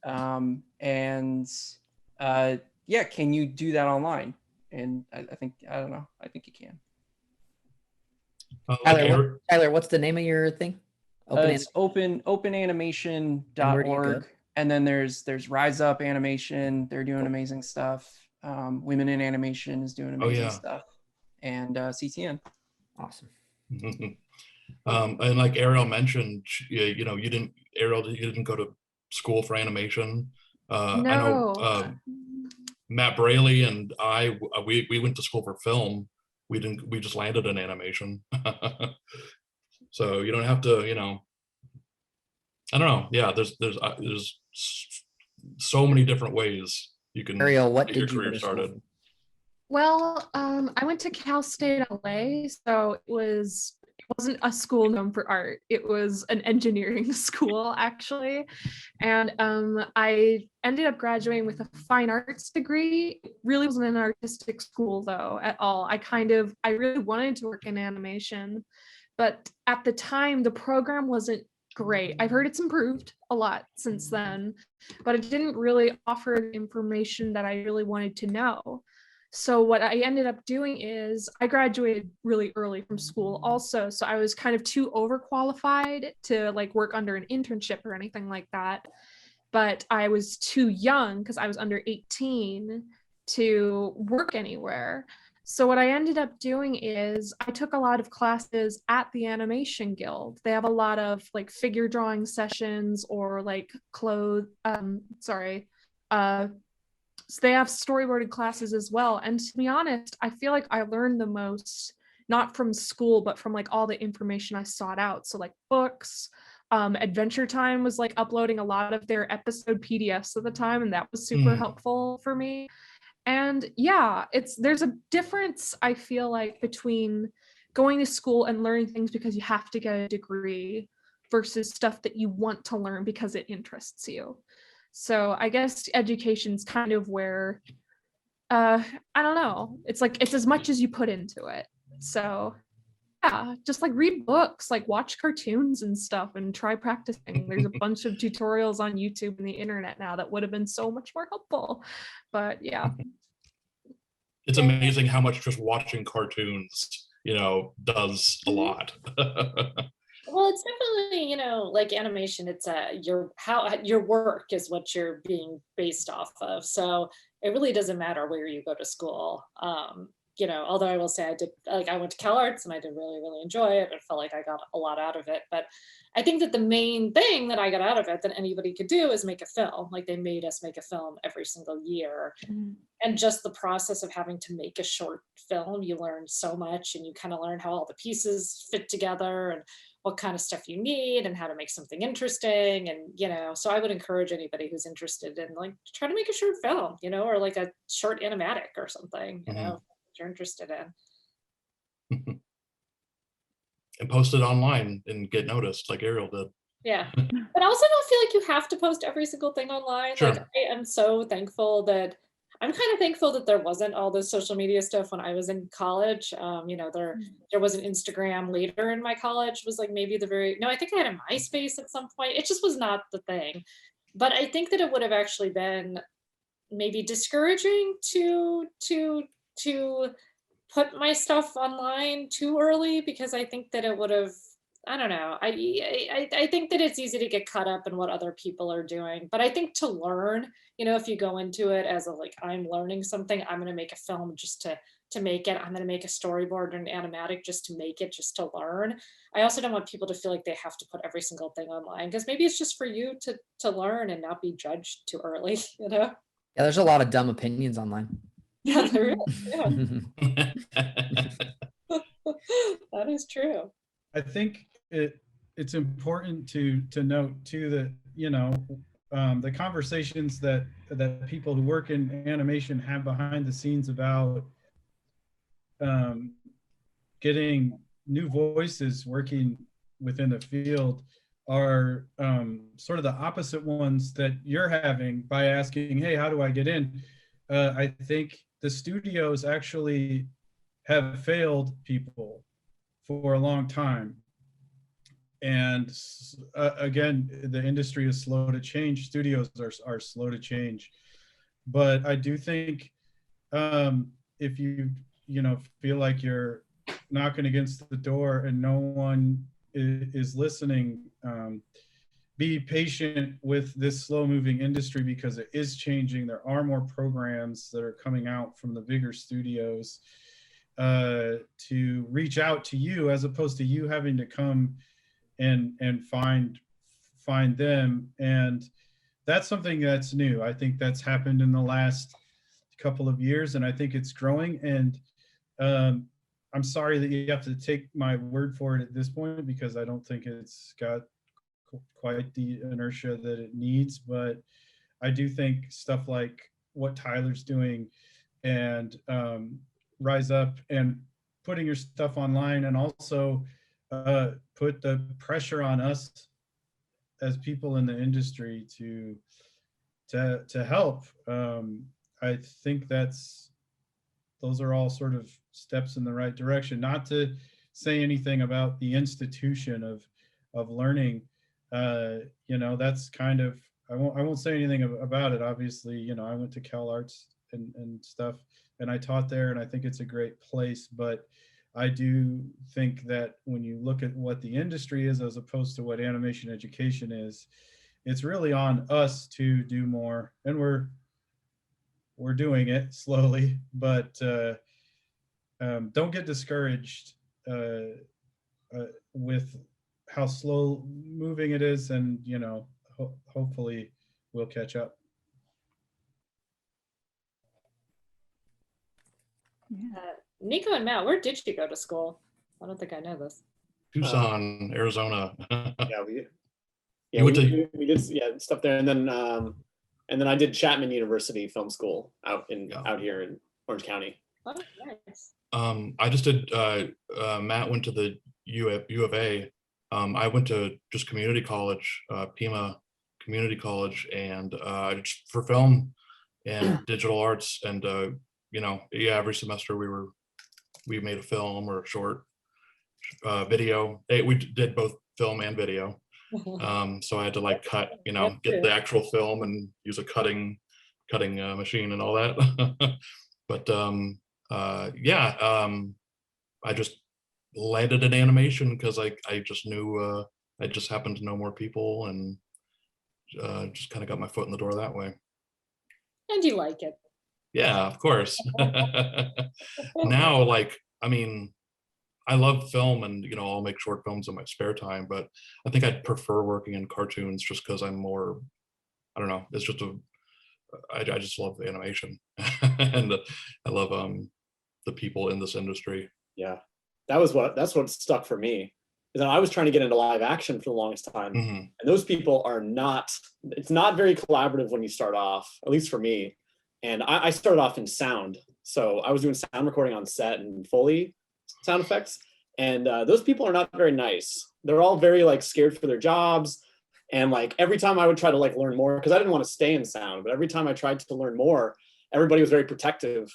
you do that online? And I think you can. Tyler, what's the name of your thing? It's openanimation.org, and then there's Rise Up Animation. They're doing amazing stuff. Women in Animation is doing amazing stuff, and CTN. Awesome. And like Ariel mentioned, you didn't go to school for animation. No. I know Matt Brailey and we went to school for film. We just landed in animation. So you don't have to, I don't know. Yeah, there's so many different ways you can Ariel, what get your did you career started. Well, I went to Cal State LA, so it wasn't a school known for art. It was an engineering school, actually. And I ended up graduating with a fine arts degree. It really wasn't an artistic school, though, at all. I really wanted to work in animation. But at the time, the program wasn't great. I've heard it's improved a lot since then, but it didn't really offer the information that I really wanted to know. So what I ended up doing is I graduated really early from school also. So I was kind of too overqualified to like work under an internship or anything like that. But I was too young because I was under 18 to work anywhere. So what I ended up doing is I took a lot of classes at the Animation Guild. They have a lot of like figure drawing sessions or like so they have storyboarded classes as well. And to be honest, I feel like I learned the most, not from school, but from like all the information I sought out. So like books, Adventure Time was like uploading a lot of their episode PDFs at the time, and that was super helpful for me. And yeah, there's a difference, I feel like, between going to school and learning things because you have to get a degree versus stuff that you want to learn because it interests you. So I guess education's kind of where, I don't know, it's as much as you put into it. So yeah, just like read books, like watch cartoons and stuff and try practicing. There's a bunch of tutorials on YouTube and the internet now that would have been so much more helpful. But yeah. It's amazing how much just watching cartoons, does a lot. Well, it's definitely, like animation, it's your work is what you're being based off of. So it really doesn't matter where you go to school. Although I will say I went to Cal Arts and I did really, really enjoy it. I felt like I got a lot out of it. But I think that the main thing that I got out of it that anybody could do is make a film. Like they made us make a film every single year. And just the process of having to make a short film, you learn so much, and you kind of learn how all the pieces fit together and what kind of stuff you need and how to make something interesting. And, so I would encourage anybody who's interested in like try to make a short film, or like a short animatic or something, if you're interested in. And post it online and get noticed like Ariel did. Yeah. But I also don't feel like you have to post every single thing online. Sure. Like I am so thankful that there wasn't all this social media stuff when I was in college. There was an Instagram later in my college. It was like maybe I think I had a MySpace at some point. It just was not the thing. But I think that it would have actually been maybe discouraging to put my stuff online too early, because I think that it would have I don't know. I think that it's easy to get caught up in what other people are doing, but I think to learn, if you go into it as a like, I'm learning something, I'm going to make a film just to make it. I'm going to make a storyboard and an animatic just to make it, just to learn. I also don't want people to feel like they have to put every single thing online, because maybe it's just for you to learn and not be judged too early. Yeah, there's a lot of dumb opinions online. Yeah, there is. Yeah. That is true. I think it's important to note too that the conversations that people who work in animation have behind the scenes about getting new voices working within the field are sort of the opposite ones that you're having by asking, hey, how do I get in? I think the studios actually have failed people for a long time. And again, the industry is slow to change. Studios are slow to change. But I do think if you feel like you're knocking against the door and no one is listening, be patient with this slow moving industry, because it is changing. There are more programs that are coming out from the bigger studios to reach out to you, as opposed to you having to come and find them. And that's something that's new. I think that's happened in the last couple of years, and I think it's growing. And I'm sorry that you have to take my word for it at this point, because I don't think it's got quite the inertia that it needs. But I do think stuff like what Tyler's doing and Rise Up and putting your stuff online, and also put the pressure on us as people in the industry to help. I think those are all sort of steps in the right direction. Not to say anything about the institution of learning. That's kind of, I won't say anything about it. Obviously, I went to Cal Arts and stuff, and I taught there, and I think it's a great place. But I do think that when you look at what the industry is as opposed to what animation education is, it's really on us to do more, and we're doing it slowly. But don't get discouraged with how slow moving it is, and hopefully we'll catch up. Nico and Matt, where did you go to school? I don't think I know this. Tucson, Arizona. We did stuff there, and then I did Chapman University Film School out here in Orange County. Oh, nice. I just did. Matt went to the U of A. I went to just community college, Pima Community College, and just for film and digital arts, and every semester we made a film or a short video. We did both film and video. So I had to cut, get the actual film and use a cutting machine and all that. But I just landed in animation because I just knew I just happened to know more people, and just kind of got my foot in the door that way. And you like it. Yeah, of course. Now, I love film, and I'll make short films in my spare time, but I think I'd prefer working in cartoons just because I'm more, I don't know, it's just I just love the animation and I love the people in this industry. Yeah, that's what stuck for me, is that I was trying to get into live action for the longest time. Mm-hmm. And those people it's not very collaborative when you start off, at least for me. And I started off in sound. So I was doing sound recording on set and Foley sound effects. And those people are not very nice. They're all very scared for their jobs. And every time I would try to learn more, because I didn't want to stay in sound, but every time I tried to learn more, everybody was very protective.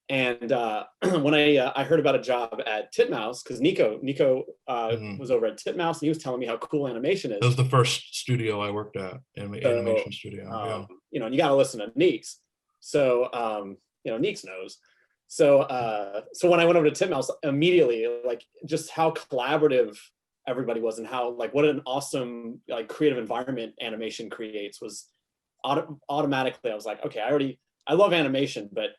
And when I heard about a job at Titmouse, because Nico was over at Titmouse, and he was telling me how cool animation is. That was the first studio I worked at, animation studio. And you got to listen to Neeks. So, Neeks knows. So when I went over to Titmouse, immediately, just how collaborative everybody was and how like what an awesome like creative environment animation creates was automatically I was like, okay, I love animation, but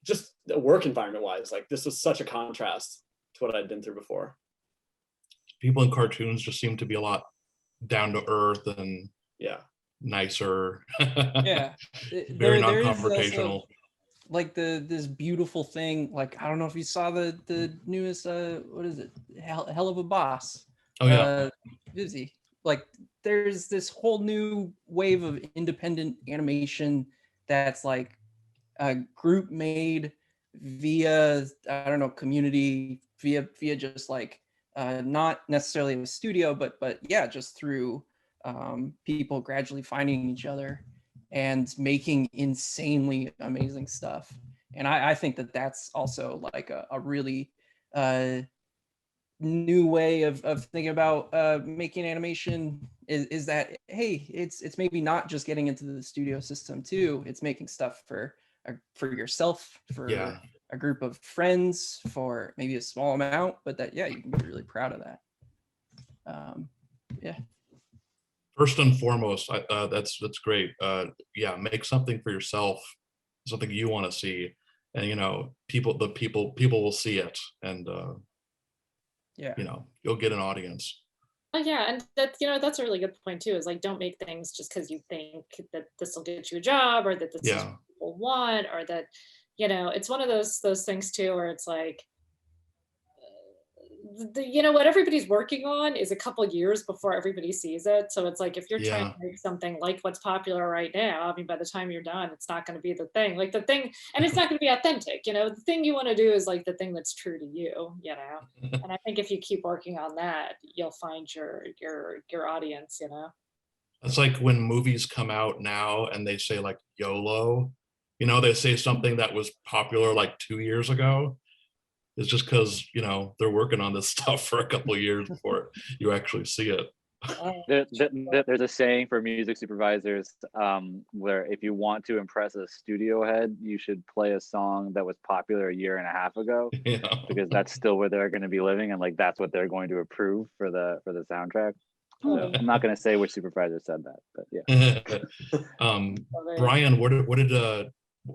just the work environment wise, like this was such a contrast to what I'd been through before. People in cartoons just seem to be a lot down to earth and nicer. Yeah, Very non-confrontational. Like this beautiful thing, like I don't know if you saw the newest what is it, Hell of a Boss. Oh yeah. Busy. Like there's this whole new wave of independent animation that's like a group made via, I don't know, community, via just like not necessarily a studio, but yeah, just through people gradually finding each other and making insanely amazing stuff. And I think that that's also like a really new way of thinking about making animation is that, hey, it's maybe not just getting into the studio system too, it's making stuff for yourself, for a group of friends, for maybe a small amount, but that, yeah, you can be really proud of that. Yeah. First and foremost, that's great. Yeah, make something for yourself, something you want to see, and you know, people will see it, and yeah, you know, you'll get an audience. Oh yeah, and that's, you know, that's a really good point too. Is like, don't make things just because you think that this will get you a job, or that this is what people want, or that, you know, it's one of those things too, where it's like, you know, what everybody's working on is a couple years before everybody sees it. So it's like, if you're trying to make something like what's popular right now, I mean, by the time you're done, it's not going to be the thing, like the thing, and it's not going to be authentic. You know, the thing you want to do is like the thing that's true to you, you know. And I think if you keep working on that, you'll find your audience, you know. It's like when movies come out now and they say like YOLO, you know, they say something that was popular like 2 years ago. It's just because, you know, they're working on this stuff for a couple of years before you actually see it. There's a saying for music supervisors where if you want to impress a studio head, you should play a song that was popular a year and a half ago, because that's still where they're going to be living, and like that's what they're going to approve for the soundtrack. So I'm not going to say which supervisor said that, but yeah. Brian,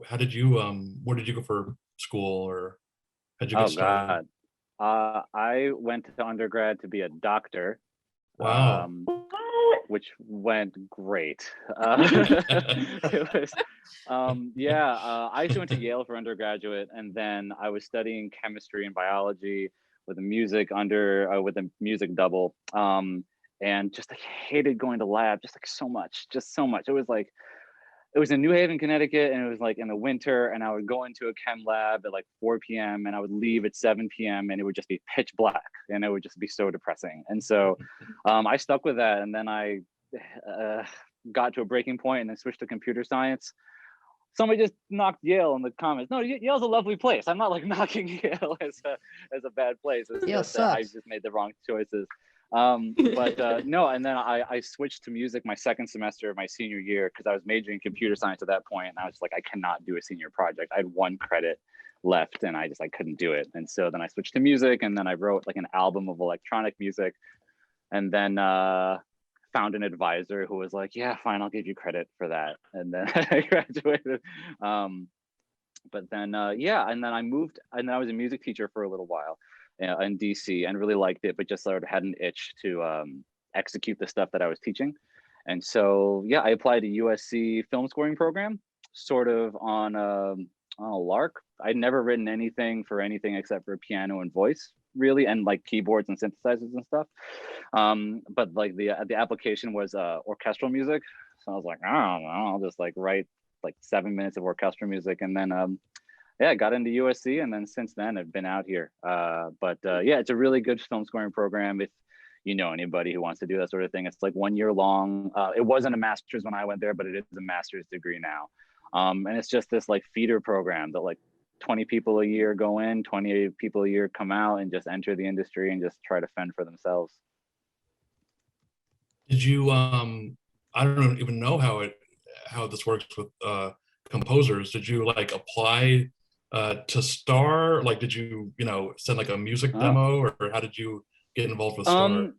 how did you where did you go for school, or how'd you get started? God. I went to undergrad to be a doctor. Wow. Which went great. It was, I actually went to Yale for undergraduate, and then I was studying chemistry and biology with a music double. And just like hated going to lab, just so much. It was in New Haven, Connecticut, and it was like in the winter, and I would go into a chem lab at like 4 p.m. and I would leave at 7 p.m. and it would just be pitch black, and it would just be so depressing. And so I stuck with that, and then I got to a breaking point and then switched to computer science. Somebody just knocked Yale in the comments. No, Yale's a lovely place. I'm not like knocking Yale as a bad place. It's Yale just sucks. I just made the wrong choices. No, and then I switched to music my second semester of my senior year, because I was majoring in computer science at that point, and I was like, I cannot do a senior project. I had 1 credit left, and I couldn't do it. And so then I switched to music, and then I wrote like an album of electronic music, and then found an advisor who was like, yeah, fine, I'll give you credit for that. And then I graduated. But then and then I moved, and then I was a music teacher for a little while in DC, and really liked it, but just sort of had an itch to execute the stuff that I was teaching. And so I applied to USC film scoring program, sort of on a lark. I'd never written anything for anything except for piano and voice, really, and like keyboards and synthesizers and stuff. But like the application was orchestral music, so I was like, I don't know, I'll just like write like 7 minutes of orchestral music, and then I got into USC, and then since then I've been out here. It's a really good film scoring program. If you know anybody who wants to do that sort of thing, it's like 1 year long. It wasn't a master's when I went there, but it is a master's degree now. And it's just this like feeder program that like 20 people a year go in, 20 people a year come out, and just enter the industry and just try to fend for themselves. Did you I don't even know how this works with composers. Did you like apply to Star? Like, did you send like a music demo, or how did you get involved with Star?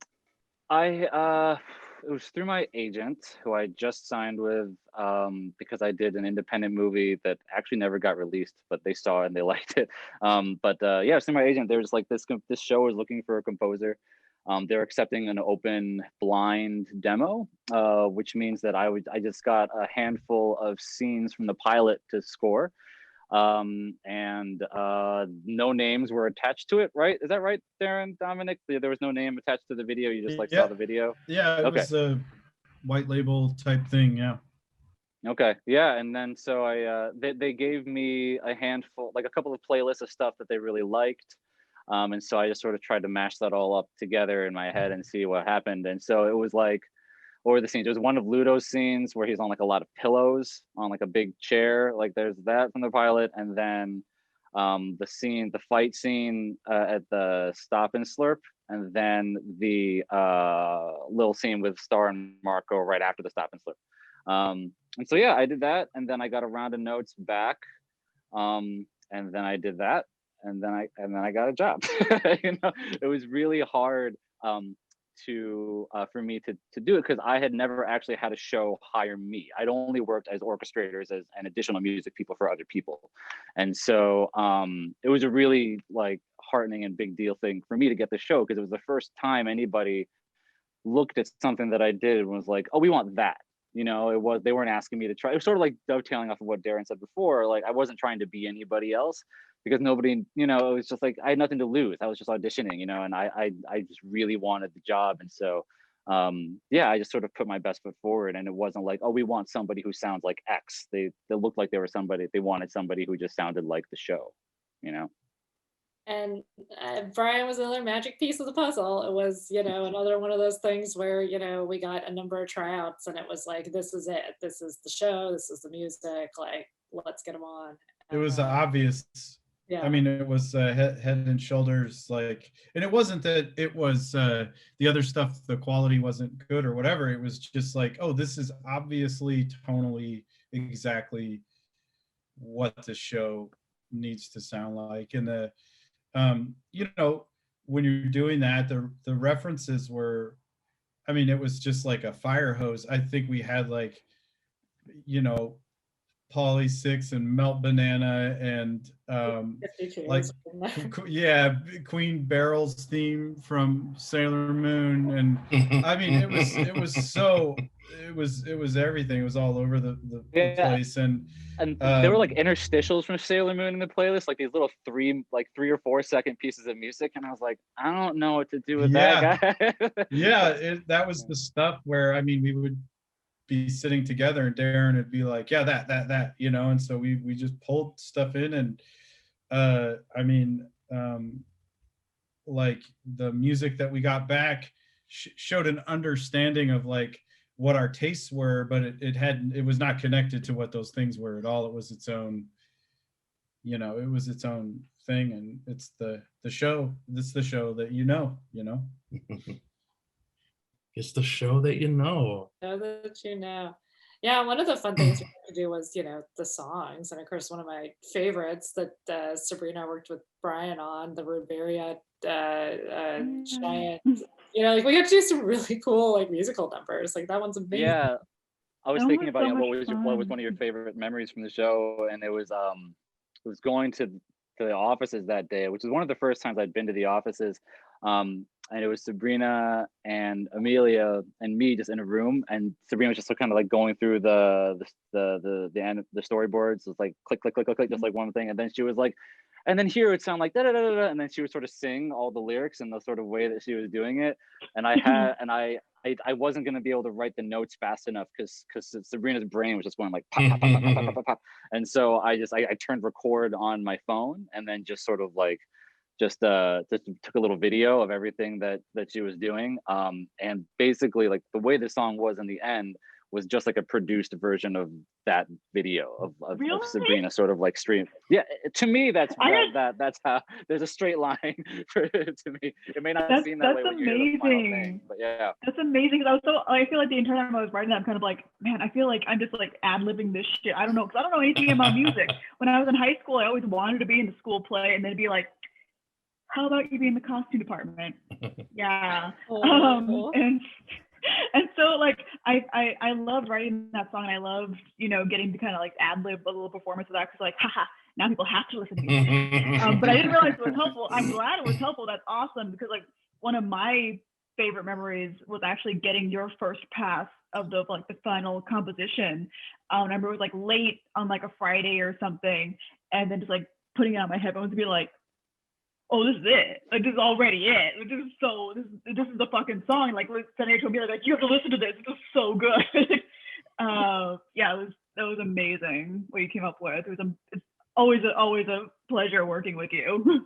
It was through my agent who I just signed with, because I did an independent movie that actually never got released, but they saw it and they liked it. Yeah, it was through my agent. They was like, this show is looking for a composer. They're accepting an open blind demo, which means that I just got a handful of scenes from the pilot to score. No names were attached to it, right? Is that right, Daron, Dominic? There was no name attached to the video. You just saw the video. Yeah, it was a white label type thing. Yeah. Okay. Yeah. And then so they gave me a handful, like a couple of playlists of stuff that they really liked. And so I just sort of tried to mash that all up together in my head and see what happened. And so it was like, what were the scenes? There was one of Ludo's scenes where he's on like a lot of pillows on like a big chair. Like there's that from the pilot. And then the fight scene at the Stop and Slurp. And then the little scene with Star and Marco right after the Stop and Slurp. And so, yeah, I did that. And then I got a round of notes back. And then I did that. And then I got a job. It was really hard for me to do it because I had never actually had a show hire me. I'd only worked as orchestrators and additional music people for other people. And so it was a really like heartening and big deal thing for me to get the show because it was the first time anybody looked at something that I did and was like, oh, we want that. They weren't asking me to try. It was sort of like dovetailing off of what Daron said before. Like I wasn't trying to be anybody else because nobody, it was just like, I had nothing to lose. I was just auditioning, and I just really wanted the job. And so, I just sort of put my best foot forward and it wasn't like, oh, we want somebody who sounds like X. They looked like they wanted somebody who just sounded like the show, And Brian was another magic piece of the puzzle. It was, another one of those things where, we got a number of tryouts and it was like, this is it. This is the show. This is the music. Like, let's get them on. It was obvious. Yeah. I mean, it was head and shoulders like, and it wasn't that it was the other stuff, the quality wasn't good or whatever. It was just like, oh, this is obviously tonally exactly what the show needs to sound like. And the when you're doing that, the references were, I mean, it was just like a fire hose. I think we had like, Polly 6 and Melt Banana and Queen Barrel's theme from Sailor Moon. And I mean, it was everything. It was all over the place. And there were like interstitials from Sailor Moon in the playlist, like these little 3 or 4 second pieces of music. And I was like, I don't know what to do with that guy. That was the stuff where, I mean, we would be sitting together and Daron would be like, yeah, that, and so we just pulled stuff in and like the music that we got back showed an understanding of like what our tastes were, but it was not connected to what those things were at all. It was its own, it was its own thing, and it's the show. It's the show that It's the show that you know. Yeah, one of the fun things we had to do was, the songs. And of course, one of my favorites that Sabrina worked with Brian on, the Ruberia Giant. We got to do some really cool like musical numbers. Like that one's amazing. Yeah, I was thinking about what was one of your favorite memories from the show, and it was going to the offices that day, which is one of the first times I'd been to the offices. And it was Sabrina and Amelia and me just in a room, and Sabrina was just kind of like going through the storyboards. It was like click, click, click, click, click, just like one thing, and then she was like, and then here it would sound like da da da da, and then she would sort of sing all the lyrics in the sort of way that she was doing it, and I wasn't gonna be able to write the notes fast enough because Sabrina's brain was just going like pop, pop, pop, pop, pop, pop, pop, pop. And so I turned record on my phone and then just sort of like just took a little video of everything that she was doing, and basically like the way the song was in the end was just like a produced version of that video of Sabrina sort of like stream. Yeah, to me that's how there's a straight line to me. It may not seem that way when you hear the final thing, but yeah. That's amazing. I feel like the entire time I was writing that, I'm kind of like, man, I feel like I'm just like ad-libbing this shit. I don't know, because I don't know anything about music. When I was in high school, I always wanted to be in the school play and then be like, how about you be in the costume department? Yeah. Oh. And so like I loved writing that song, and I loved, you know, getting to kind of like ad lib a little performance of that, because like, haha, now people have to listen to me. But I didn't realize it was helpful. I'm glad it was helpful. That's awesome, because like one of my favorite memories was actually getting your first pass of the final composition. I remember it was like late on like a Friday or something, and then just like putting it on my headphones to be like, oh, this is it. Like, this is already it. Like, this is the fucking song. Like, Senator told me, like, you have to listen to this. This is so good. Yeah, that was amazing what you came up with. It's always a pleasure working with you.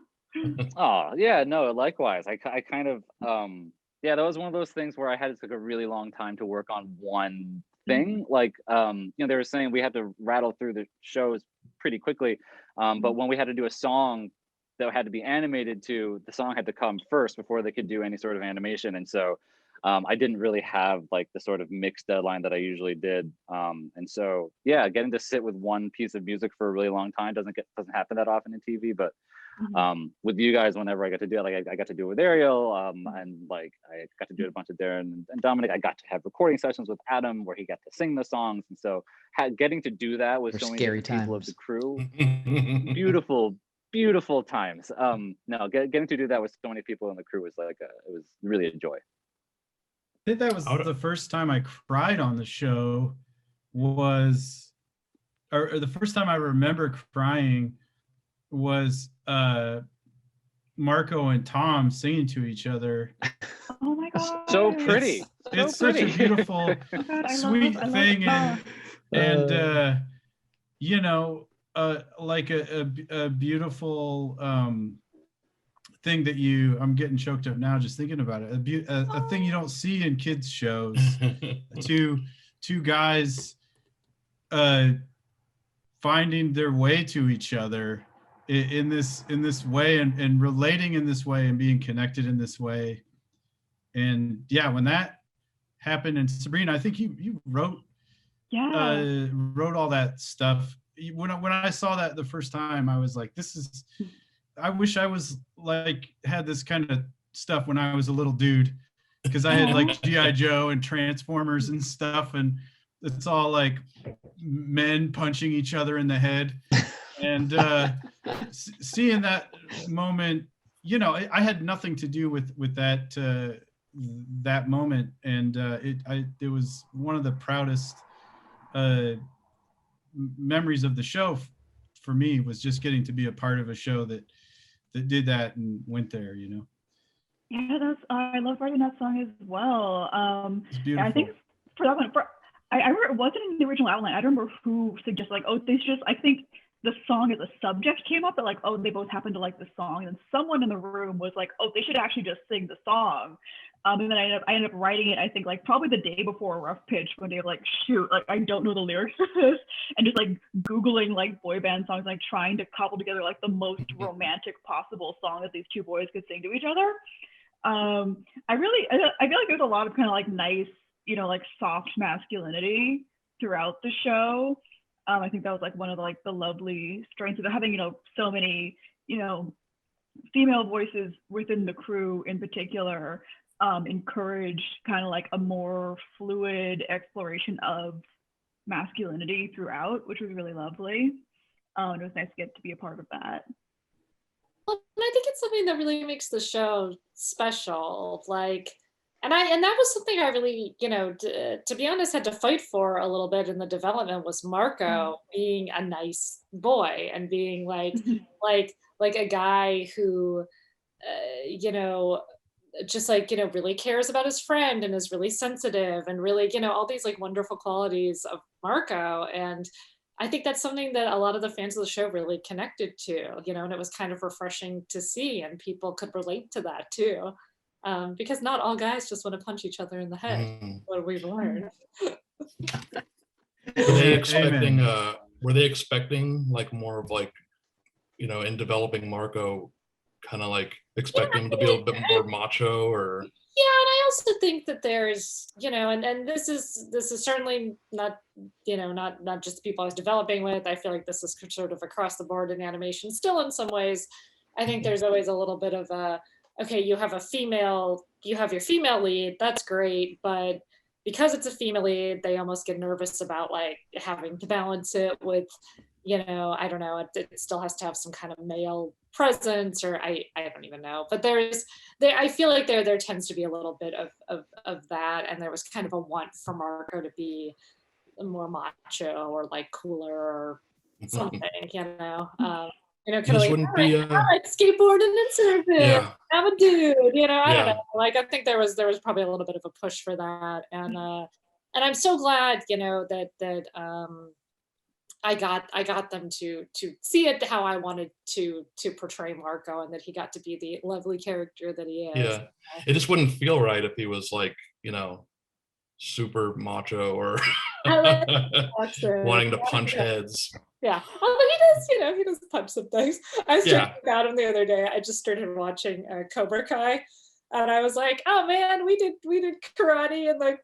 Oh yeah, no, likewise. I kind of yeah, that was one of those things where I had to take a really long time to work on one thing. Like you know, they were saying we had to rattle through the shows pretty quickly, but when we had to do a song that had to be animated to, the song had to come first before they could do any sort of animation. And so I didn't really have like the sort of mixed deadline that I usually did. And so, yeah, getting to sit with one piece of music for a really long time doesn't happen that often in TV, but with you guys, whenever I got to do it, like I got to do it with Ariel, and like I got to do it a bunch of Daron and Dominic. I got to have recording sessions with Adam where he got to sing the songs. And so getting to do that with so many people of the crew, beautiful times. No, getting to do that with so many people in the crew was like it was really a joy. I think that was the first time I cried on the show, or the first time I remember crying was Marco and Tom singing to each other. Oh my god, so pretty. It's such a beautiful, sweet thing, and you know, like a beautiful thing that I'm getting choked up now just thinking about it. A thing you don't see in kids shows. two guys finding their way to each other in this way, and relating in this way, and being connected in this way. And yeah, when that happened, and Sabrina, I think you wrote all that stuff. When I saw that the first time, I was like, I wish I was like had this kind of stuff when I was a little dude, because I had like G.I. Joe and Transformers and stuff, and it's all like men punching each other in the head. And seeing that moment, you know, I had nothing to do with that moment, and it was one of the proudest memories of the show for me, was just getting to be a part of a show that did that and went there, you know. Yeah, I love writing that song as well. It's beautiful. I think for that one, I remember it wasn't in the original outline. I don't remember who suggested like, oh, I think the song as a subject came up, but like, oh, they both happened to like the song, and someone in the room was like, oh, they should actually just sing the song. And then I ended up writing it, I think like probably the day before a rough pitch, when they were like, shoot, like I don't know the lyrics to this, and just like Googling like boy band songs, like trying to cobble together like the most romantic possible song that these two boys could sing to each other. I feel like there's a lot of kind of like nice, you know, like soft masculinity throughout the show. I think that was like one of the lovely strengths of it, having, you know, so many, you know, female voices within the crew in particular, encouraged kind of like a more fluid exploration of masculinity throughout, which was really lovely. It was nice to get to be a part of that. Well, I think it's something that really makes the show special. Like, and that was something I really, you know, to be honest, had to fight for a little bit in the development, was Marco being a nice boy and being like a guy who, you know, just like, you know, really cares about his friend and is really sensitive and really, you know, all these like wonderful qualities of Marco. And I think that's something that a lot of the fans of the show really connected to, you know, and it was kind of refreshing to see, and people could relate to that too. Because not all guys just want to punch each other in the head, what we've learned. Were they expecting like more of like, you know, in developing Marco, kind of like expecting him to be a bit more macho? Or yeah, and I also think that there's, you know, and this is certainly not, you know, not just people I was developing with. I feel like this is sort of across the board in animation still in some ways. I think there's always a little bit of a, okay, you have your female lead, that's great, but because it's a female lead, they almost get nervous about like having to balance it with, I don't know, it still has to have some kind of male presence, or I don't even know. But I feel like there tends to be a little bit of that, and there was kind of a want for Marco to be more macho or like cooler or something, kind of This like, wouldn't be I like skateboarding and surfing. Yeah. I'm a dude, I don't Yeah. know. Like, I think there was probably a little bit of a push for that, and I'm so glad, that I got them to see it how I wanted to portray Marco, and that he got to be the lovely character that he is. Yeah, it just wouldn't feel right if he was like, super macho or wanting to punch heads. Yeah, although he does punch some things. I was joking about him the other day. I just started watching Cobra Kai, and I was like, "Oh man, we did karate in the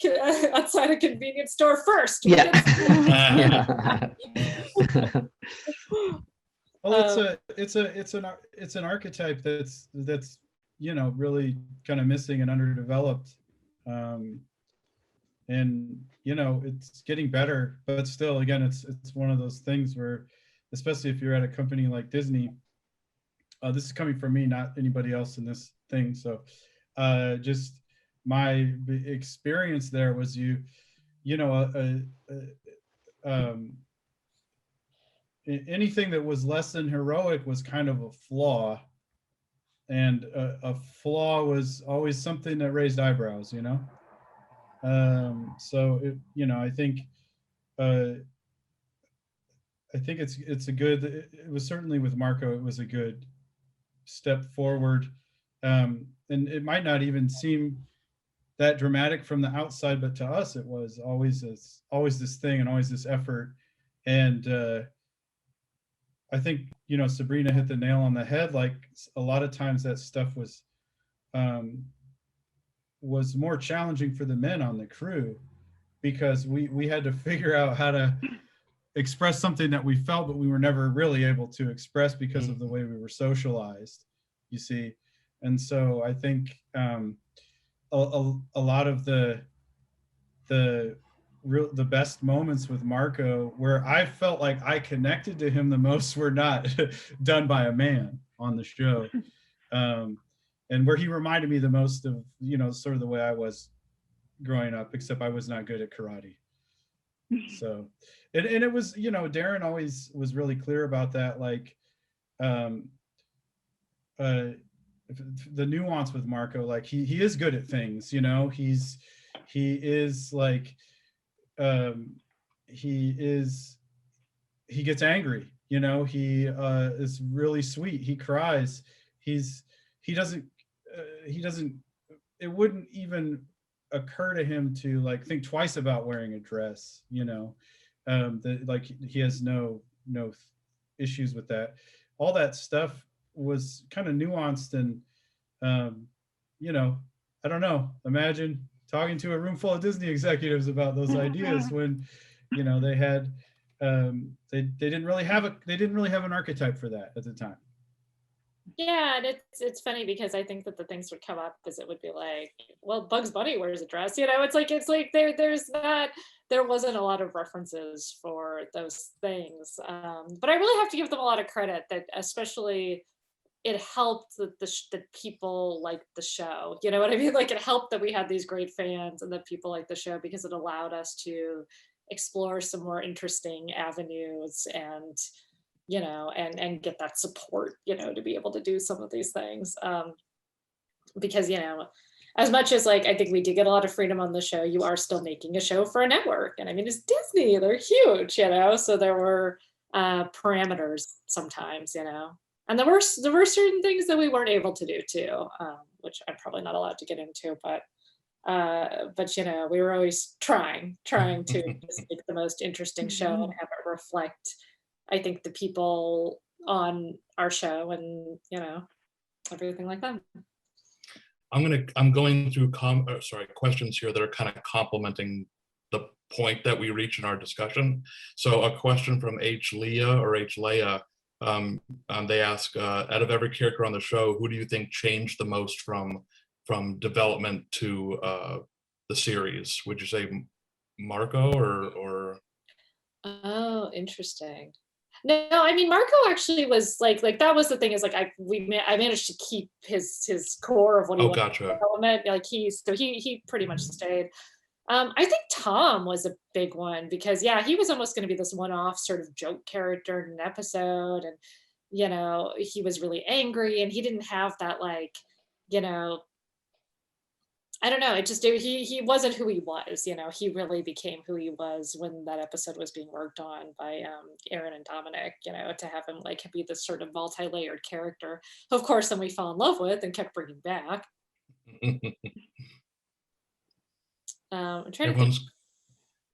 outside a convenience store first." Yeah. Well, it's an archetype that's really kind of missing and underdeveloped, and it's getting better, but still, again, it's one of those things where, especially if you're at a company like Disney, this is coming from me, not anybody else in this thing. So, just my experience there was anything that was less than heroic was kind of a flaw, and a flaw was always something that raised eyebrows, so I think it's a good, it was certainly with Marco, it was a good step forward, and it might not even seem that dramatic from the outside, but to us it was always this thing and always this effort. And I think Sabrina hit the nail on the head. Like, a lot of times that stuff was more challenging for the men on the crew, because we had to figure out how to express something that we felt, but we were never really able to express because of the way we were socialized, you see. And so I think a lot of the best moments with Marco, where I felt like I connected to him the most, were not done by a man on the show. And where he reminded me the most of, sort of the way I was growing up, except I was not good at karate. So, and it was, Daron always was really clear about that. Like, the nuance with Marco, like he is good at things, he is like, he gets angry, he is really sweet, he cries, he doesn't it wouldn't even occur to him to like think twice about wearing a dress, that like he has no issues with that. All that stuff was kind of nuanced, and I don't know, imagine talking to a room full of Disney executives about those ideas when they had they didn't really have an archetype for that at the time. Yeah, and it's funny because I think that the things would come up because it would be like, well, Bugs Bunny wears a dress, it's like there wasn't a lot of references for those things, but I really have to give them a lot of credit that especially it helped that people liked the show, you know what I mean? Like, it helped that we had these great fans and that people liked the show, because it allowed us to explore some more interesting avenues and and get that support, to be able to do some of these things. Because, as much as like, I think we do get a lot of freedom on the show, you are still making a show for a network. And I mean, it's Disney, they're huge, so there were parameters sometimes, and there were certain things that we weren't able to do too, which I'm probably not allowed to get into, but we were always trying to just make the most interesting show and have it reflect, I think, the people on our show and, everything like that. I'm going through questions here that are kind of complementing the point that we reach in our discussion. So a question from H. Leah or H. Leia. they ask, out of every character on the show, who do you think changed the most from development to the series? Would you say Marco or? Oh, interesting. No, I mean Marco actually was like that was the thing, is like I managed to keep his core of what he wanted Gotcha. development. Like he pretty much stayed. I think Tom was a big one because yeah, he was almost going to be this one-off sort of joke character in an episode, and you know, he was really angry and he didn't have that, like, you know, I don't know, he wasn't who he was, you know. He really became who he was when that episode was being worked on by Aaron and Dominic, you know, to have him like be this sort of multi-layered character. Of course, then we fell in love with and kept bringing back. I'm trying everyone's to think.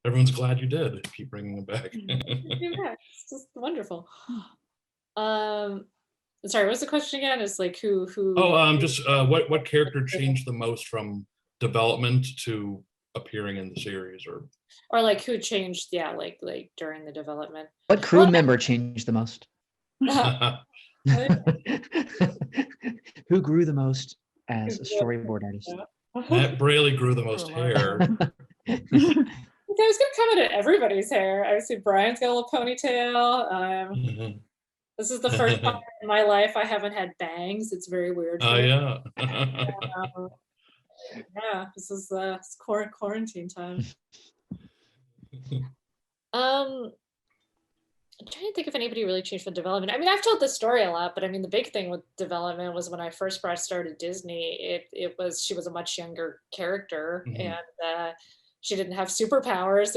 everyone's glad you did keep bringing them back. It's just wonderful. Sorry, what's the question again? It's like who Just what character changed the most from development to appearing in the series, or like who changed, yeah, like during the development. What crew member changed the most? Who grew the most as a storyboard artist? Matt Brailey grew the most hair. I was gonna comment at everybody's hair. I see Brian's got a little ponytail. This is the first time in my life I haven't had bangs. It's very weird. Oh yeah. Yeah, this is quarantine time. I'm trying to think if anybody really changed for development. I mean, I've told this story a lot, but I mean, the big thing with development was when I first started Disney, she was a much younger character, and she didn't have superpowers.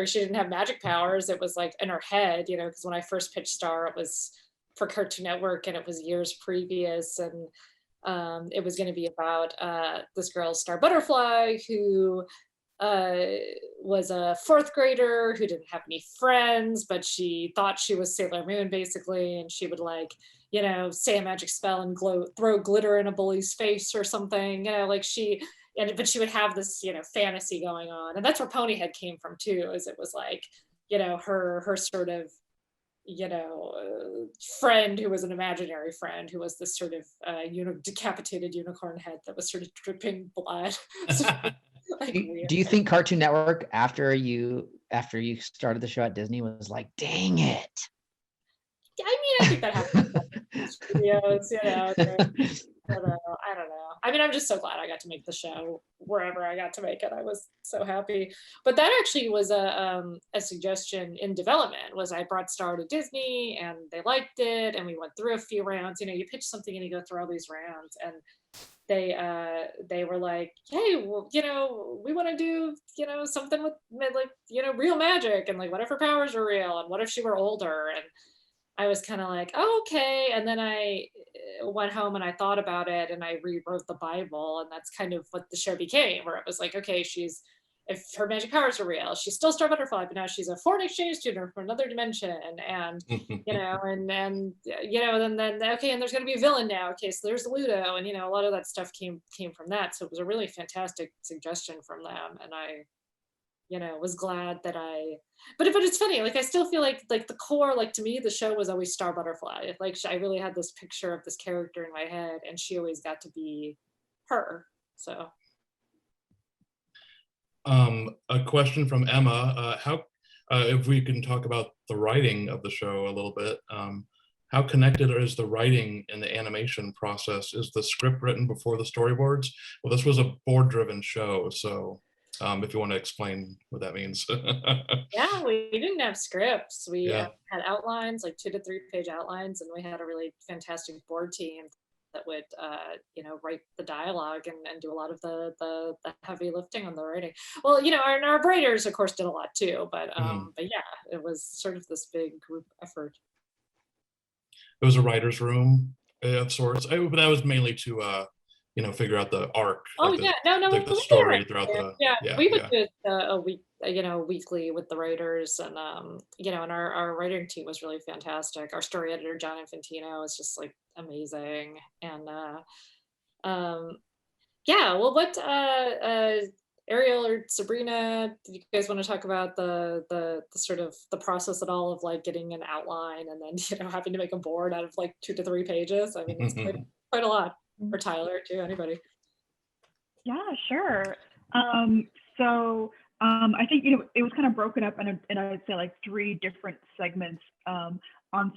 She didn't have magic powers. It was like in her head, you know, because when I first pitched Star, it was for Cartoon Network and it was years previous, and it was going to be about this girl, Star Butterfly, who was a fourth grader who didn't have any friends, but she thought she was Sailor Moon basically, and she would, like, you know, say a magic spell and throw glitter in a bully's face or something, you know, like but she would have this, you know, fantasy going on. And that's where Ponyhead came from too, is it was like, you know, her sort of, you know, friend who was an imaginary friend who was this sort of decapitated unicorn head that was sort of dripping blood. So, like, do you think Cartoon Network after you started the show at Disney was like, dang it? I mean, I think that happened. Studios, you know, I don't know. I mean, I'm just so glad I got to make the show wherever I got to make it. I was so happy. But that actually was a suggestion in development. Was I brought Star to Disney and they liked it, and we went through a few rounds. You know, you pitch something and you go through all these rounds, and they were like, hey, well, you know, we want to do, you know, something with, like, you know, real magic, and like, what if her powers are real, and what if she were older? And I was kind of like, oh, okay. And then I went home and I thought about it and I rewrote the Bible, and that's kind of what the show became, where it was like, okay, if her magic powers are real, she's still Star Butterfly, but now she's a foreign exchange student from another dimension, and you know, and you know, then okay, and there's going to be a villain now. Okay, so there's Ludo, and you know, a lot of that stuff came from that. So it was a really fantastic suggestion from them, and I, you know, was glad that but it's funny, like I still feel like the core, like to me, the show was always Star Butterfly. Like I really had this picture of this character in my head, and she always got to be her. So. A question from Emma, how, if we can talk about the writing of the show a little bit, how connected is the writing in the animation process? Is the script written before the storyboards? Well, this was a board-driven show, so if you want to explain what that means. Yeah, we didn't have scripts. We had outlines, like 2 to 3 page outlines, and we had a really fantastic board team that would, you know, write the dialogue and do a lot of the heavy lifting on the writing. Well, you know, our writers, of course, did a lot too, but yeah, it was sort of this big group effort. It was a writer's room of sorts, but that was mainly to, you know, figure out the arc. Oh, like the story throughout the. Yeah, we would do a week, you know, weekly with the writers, and you know, and our writing team was really fantastic. Our story editor, John Infantino, is just like amazing, and yeah. Well, what Ariel or Sabrina, do you guys want to talk about the sort of the process at all of like getting an outline and then having to make a board out of like 2 to 3 pages? I mean, it's quite a lot. Or Tyler too, anybody? Yeah, sure. I think it was kind of broken up in I'd say like 3 different segments. On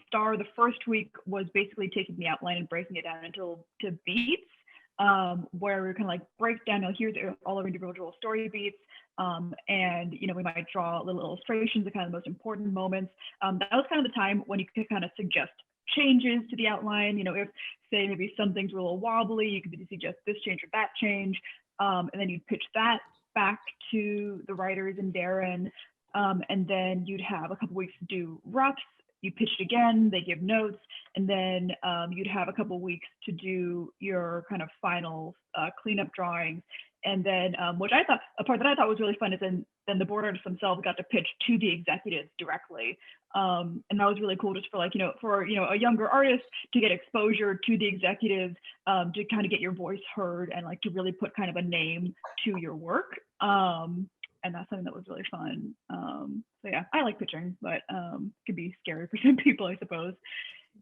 Star, the first week was basically taking the outline and breaking it down into beats, where we kind of like break down, here's all our individual story beats, and we might draw little illustrations of kind of the most important moments. That was kind of the time when you could kind of suggest changes to the outline. If say maybe some things were a little wobbly, you could suggest this change or that change, and then you'd pitch that back to the writers and Daron, and then you'd have a couple weeks to do roughs. You pitch it again, they give notes, and then you'd have a couple weeks to do your kind of final cleanup drawings. And then, which I thought, a part that I thought was really fun is then the board artists themselves got to pitch to the executives directly. And that was really cool just for a younger artist to get exposure to the executives, to kind of get your voice heard and like to really put kind of a name to your work. And that's something that was really fun. So yeah, I like pitching, but it can be scary for some people, I suppose.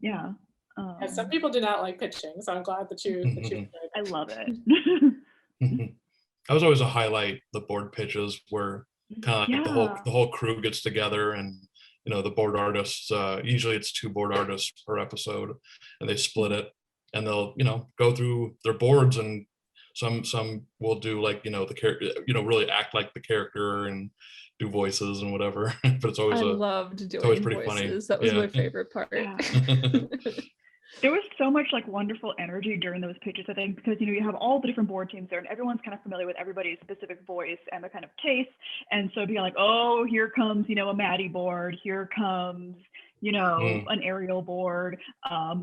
Yeah. Some people do not like pitching, so I'm glad that you I love it. That was always a highlight, the board pitches where kind of like the whole crew gets together, and the board artists, usually it's 2 board artists per episode, and they split it, and they'll go through their boards, and some will do like the character, really act like the character and do voices and whatever. But it's always loved doing always pretty voices. funny. That was my favorite part. Yeah. There was so much like wonderful energy during those pitches, I think, because you have all the different board teams there, and everyone's kind of familiar with everybody's specific voice and their kind of taste. And so being like, oh, here comes a Maddie board, here comes an Ariel board.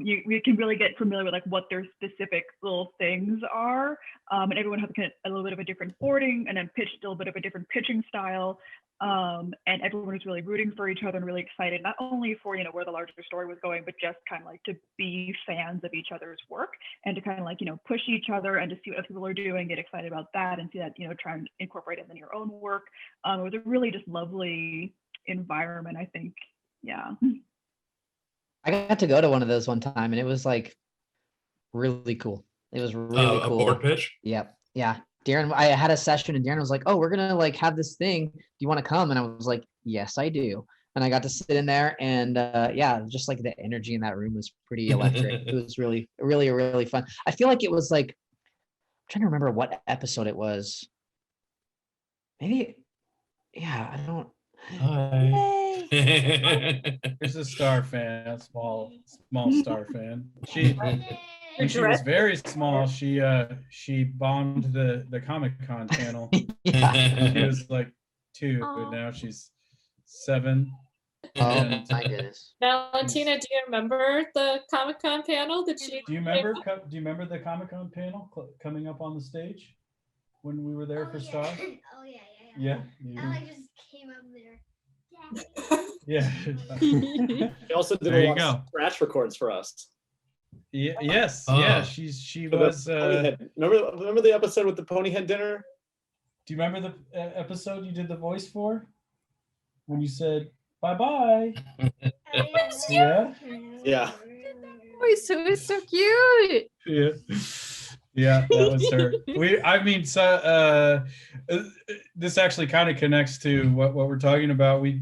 You can really get familiar with like what their specific little things are, and everyone has a little bit of a different boarding, and then pitched a little bit of a different pitching style. And everyone was really rooting for each other and really excited, not only for where the larger story was going, but just kind of like to be fans of each other's work and to kind of like push each other and to see what other people are doing, get excited about that, and see that try and incorporate it in your own work. It was a really just lovely environment, I think. Yeah. I got to go to one of those one time, and it was like really cool. It was really cool. A board pitch? Yep. Yeah. Daron, I had a session, and Daron was like, oh, we're going to like have this thing. Do you want to come? And I was like, yes, I do. And I got to sit in there, and just like the energy in that room was pretty electric. It was really, really, really fun. I feel like it was like, I'm trying to remember what episode it was. Maybe, yeah, I don't. Hi. There's a Star fan, a small Star fan. When she was very small, she bombed the Comic-Con panel. Yeah. She was like 2, but now she's 7. Oh my goodness. Valentina, do you remember the Comic-Con panel that she? Do you remember the Comic-Con panel coming up on the stage when we were there for Star? Oh yeah. I just came up there. Yeah. She also did a lot of scratch records for us. Yeah, yes. Yeah, she was. Remember the episode with the pony head dinner? Do you remember the episode you did the voice for? When you said bye-bye. Yeah. Yeah. Oh, he's so cute. Yeah. Yeah, that was her. This actually kind of connects to what we're talking about. The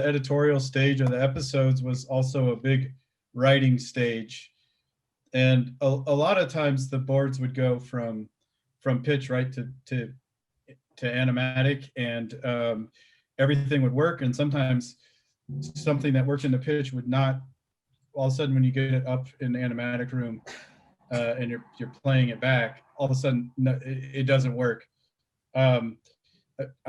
editorial stage of the episodes was also a big writing stage, and a lot of times the boards would go from pitch right to animatic, and everything would work, and sometimes something that worked in the pitch would not. All of a sudden, when you get it up in the animatic room and you're playing it back, all of a sudden it doesn't work. I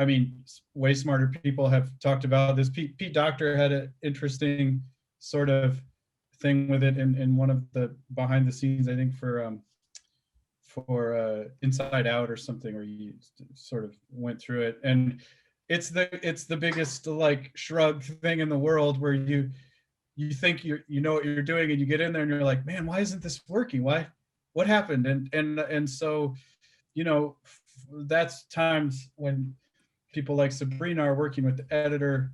mean, way smarter people have talked about this. Pete Docter had an interesting sort of thing with it in one of the behind the scenes, I think for Inside Out or something, where you sort of went through it, and it's the biggest like shrug thing in the world, where you think you know what you're doing, and you get in there and you're like, man, why isn't this working? Why what happened? And so, you know, that's times when people like Sabrina are working with the editor,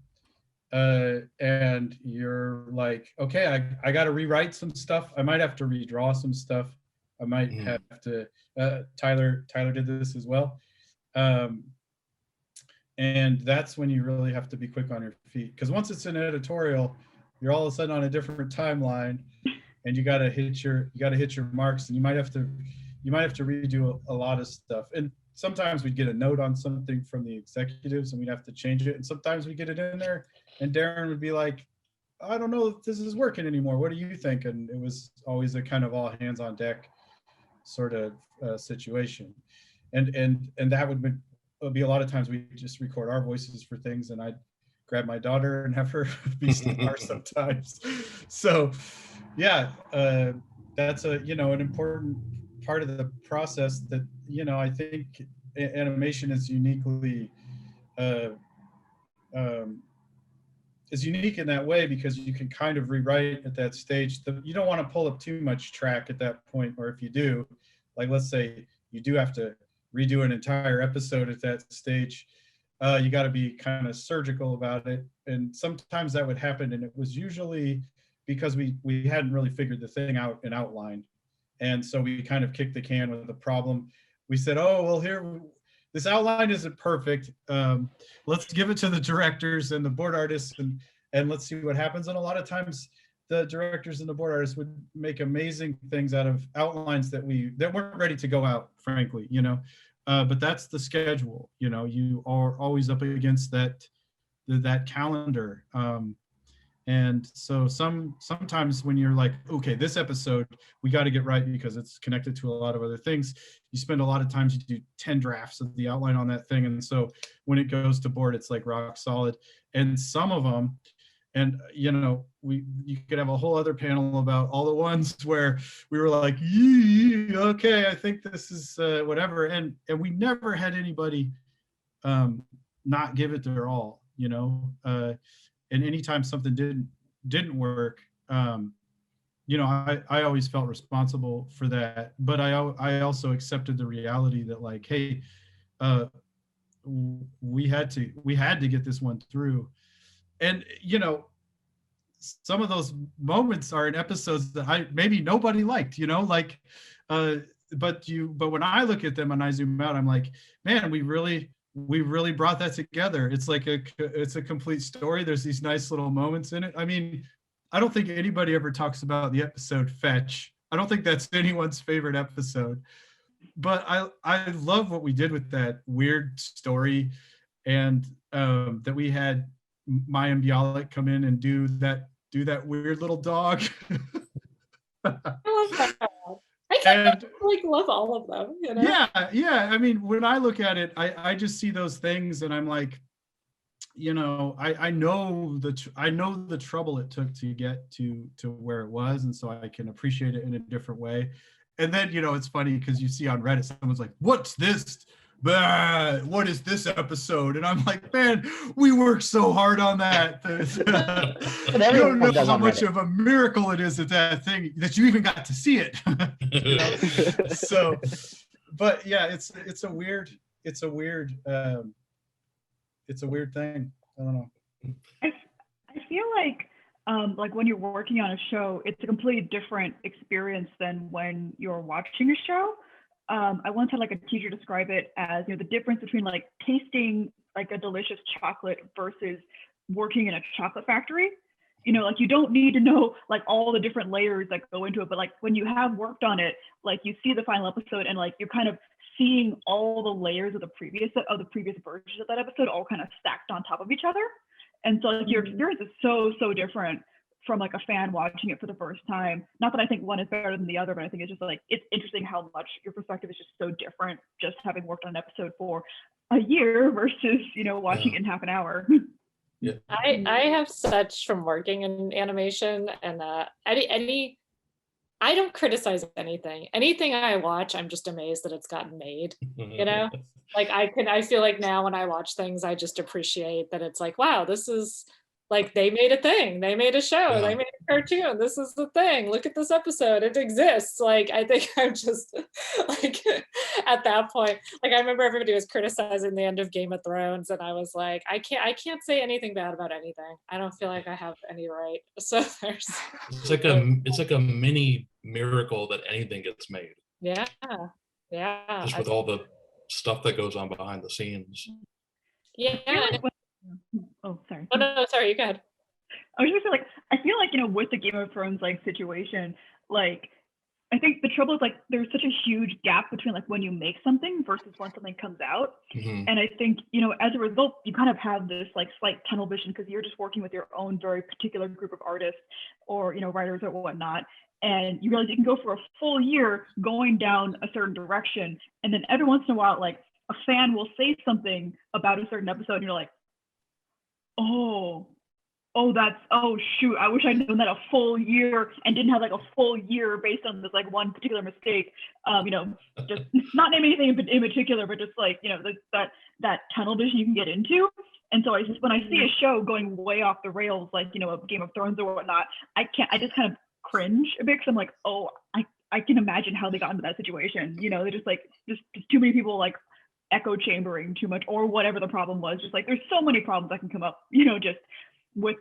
and you're like, okay, I got to rewrite some stuff. I might have to redraw some stuff. I might have to, Tyler did this as well. And that's when you really have to be quick on your feet. Because once it's an editorial, you're all of a sudden on a different timeline, and you got to hit your marks, and you might have to redo a lot of stuff. And sometimes we'd get a note on something from the executives, and we'd have to change it. And sometimes we get it in there, and Daron would be like, I don't know if this is working anymore. What do you think? And it was always a kind of all hands on deck sort of situation. And that would be a lot of times we just record our voices for things, and I'd grab my daughter and have her be star sometimes. So yeah, that's an important part of the process that, I think animation is uniquely is unique in that way, because you can kind of rewrite at that stage. You don't want to pull up too much track at that point, or if you do, like let's say you do have to redo an entire episode at that stage, you got to be kind of surgical about it. And sometimes that would happen, and it was usually because we hadn't really figured the thing out and outlined. And so we kind of kicked the can with the problem. We said, oh, well, here, this outline isn't perfect. Let's give it to the directors and the board artists, and let's see what happens. And a lot of times the directors and the board artists would make amazing things out of outlines that weren't ready to go out, frankly, but that's the schedule. You are always up against that calendar. And so sometimes when you're like, okay, this episode, we got to get right because it's connected to a lot of other things, you spend a lot of times, you do 10 drafts of the outline on that thing. And so when it goes to board, it's like rock solid. And some of them, and you could have a whole other panel about all the ones where we were like, okay, I think this is whatever. And we never had anybody not give it their all, and anytime something didn't work, I always felt responsible for that. But I also accepted the reality that, like, hey, we had to get this one through. And some of those moments are in episodes that maybe nobody liked, but when I look at them and I zoom out, I'm like, man, we really brought that together. It's like it's a complete story. There's these nice little moments in it. I mean, I don't think anybody ever talks about the episode Fetch. I don't think that's anyone's favorite episode, but I love what we did with that weird story, and that we had Maya Bialik come in and do that weird little dog. I love that. I can't love all of them. Yeah. I mean, when I look at it, I just see those things, and I'm like, I know the trouble it took to get to where it was, and so I can appreciate it in a different way. And then it's funny because you see on Reddit, someone's like, "What's this? What is this episode?" And I'm like, man, we worked so hard on that. You don't know how much of a miracle it is that thing, that you even got to see it. So, but yeah, it's a weird thing. I don't know. I feel like when you're working on a show, it's a completely different experience than when you're watching a show. I once had a teacher describe it as, the difference between tasting a delicious chocolate versus working in a chocolate factory. You don't need to know all the different layers that go into it, but when you have worked on it, you see the final episode, and you're kind of seeing all the layers of the previous versions of that episode all kind of stacked on top of each other. And so your experience is so different from a fan watching it for the first time. Not that I think one is better than the other, but I think it's just it's interesting how much your perspective is just so different, just having worked on an episode for a year versus, watching it in half an hour. Yeah. I have such from working in animation, and I don't criticize anything. Anything I watch, I'm just amazed that it's gotten made, I feel like now when I watch things, I just appreciate that it's wow, this is like they made a thing, they made a show, they made a cartoon, this is the thing, look at this episode, it exists. Like I think I'm just like at that point, like I remember everybody was criticizing the end of Game of Thrones and I was like, I can't say anything bad about anything. I don't feel like I have any right. So there's it's like a mini miracle that anything gets made. Yeah. Just with all the stuff that goes on behind the scenes. Yeah. Oh, sorry. Oh no, sorry, you go ahead. I was just like, I feel like, you know, with the Game of Thrones like situation, like I think the trouble is like there's such a huge gap between like when you make something versus when something comes out. Mm-hmm. And I think, you know, as a result, you kind of have this like slight tunnel vision because you're just working with your own very particular group of artists or, you know, writers or whatnot. And you realize you can go for a full year going down a certain direction. And then every once in a while, like a fan will say something about a certain episode and you're like, oh shoot, I wish I'd known that a full year and didn't have like a full year based on this like one particular mistake. You know, just not name anything in particular, but just like, you know, that tunnel vision you can get into. And so I just, when I see a show going way off the rails, like, you know, a Game of Thrones or whatnot, I just kind of cringe a bit because I'm like, oh, I can imagine how they got into that situation. You know, they're just like, just too many people like echo chambering too much or whatever the problem was. Just like, there's so many problems that can come up, you know, just with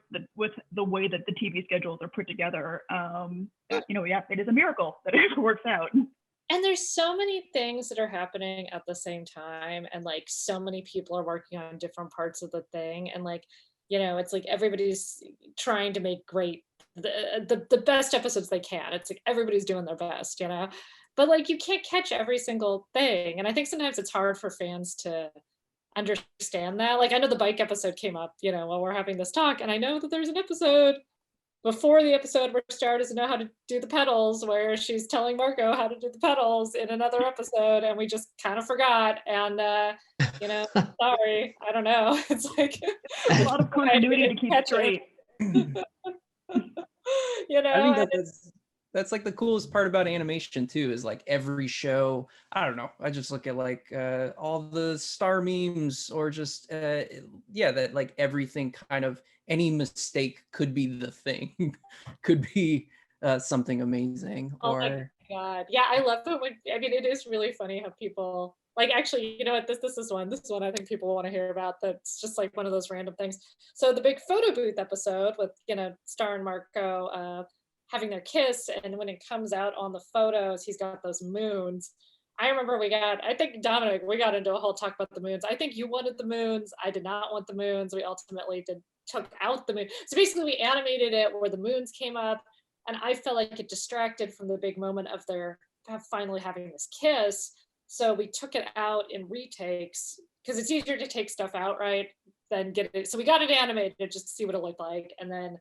the way that the TV schedules are put together. You know, yeah, it is a miracle that it works out. And there's so many things that are happening at the same time, and like so many people are working on different parts of the thing, and like, you know, it's like everybody's trying to make great the best episodes they can. It's like everybody's doing their best, you know, but like you can't catch every single thing. And I think sometimes it's hard for fans to understand that. Like I know the bike episode came up, you know, while we're having this talk, and I know that there's an episode before the episode where Star doesn't know how to do the pedals, where she's telling Marco how to do the pedals in another episode, and we just kind of forgot. And you know, sorry, I don't know. It's like a lot of continuity to keep straight. You know, I think that's like the coolest part about animation too, is like every show, I don't know, I just look at like all the Star memes or just that like everything kind of, any mistake could be the thing, could be something amazing. Oh my God. Yeah, I love it when, I mean, it is really funny how people like, actually, you know what, this is one I think people want to hear about, that's just like one of those random things. So the big photo booth episode with, you know, Star and Marco having their kiss, and when it comes out on the photos, he's got those moons. I remember I think Dominic, we got into a whole talk about the moons. I think you wanted the moons. I did not want the moons. We ultimately took out the moon. So basically we animated it where the moons came up, and I felt like it distracted from the big moment of their finally having this kiss. So we took it out in retakes because it's easier to take stuff out, right, than get it. So we got it animated just to see what it looked like. And then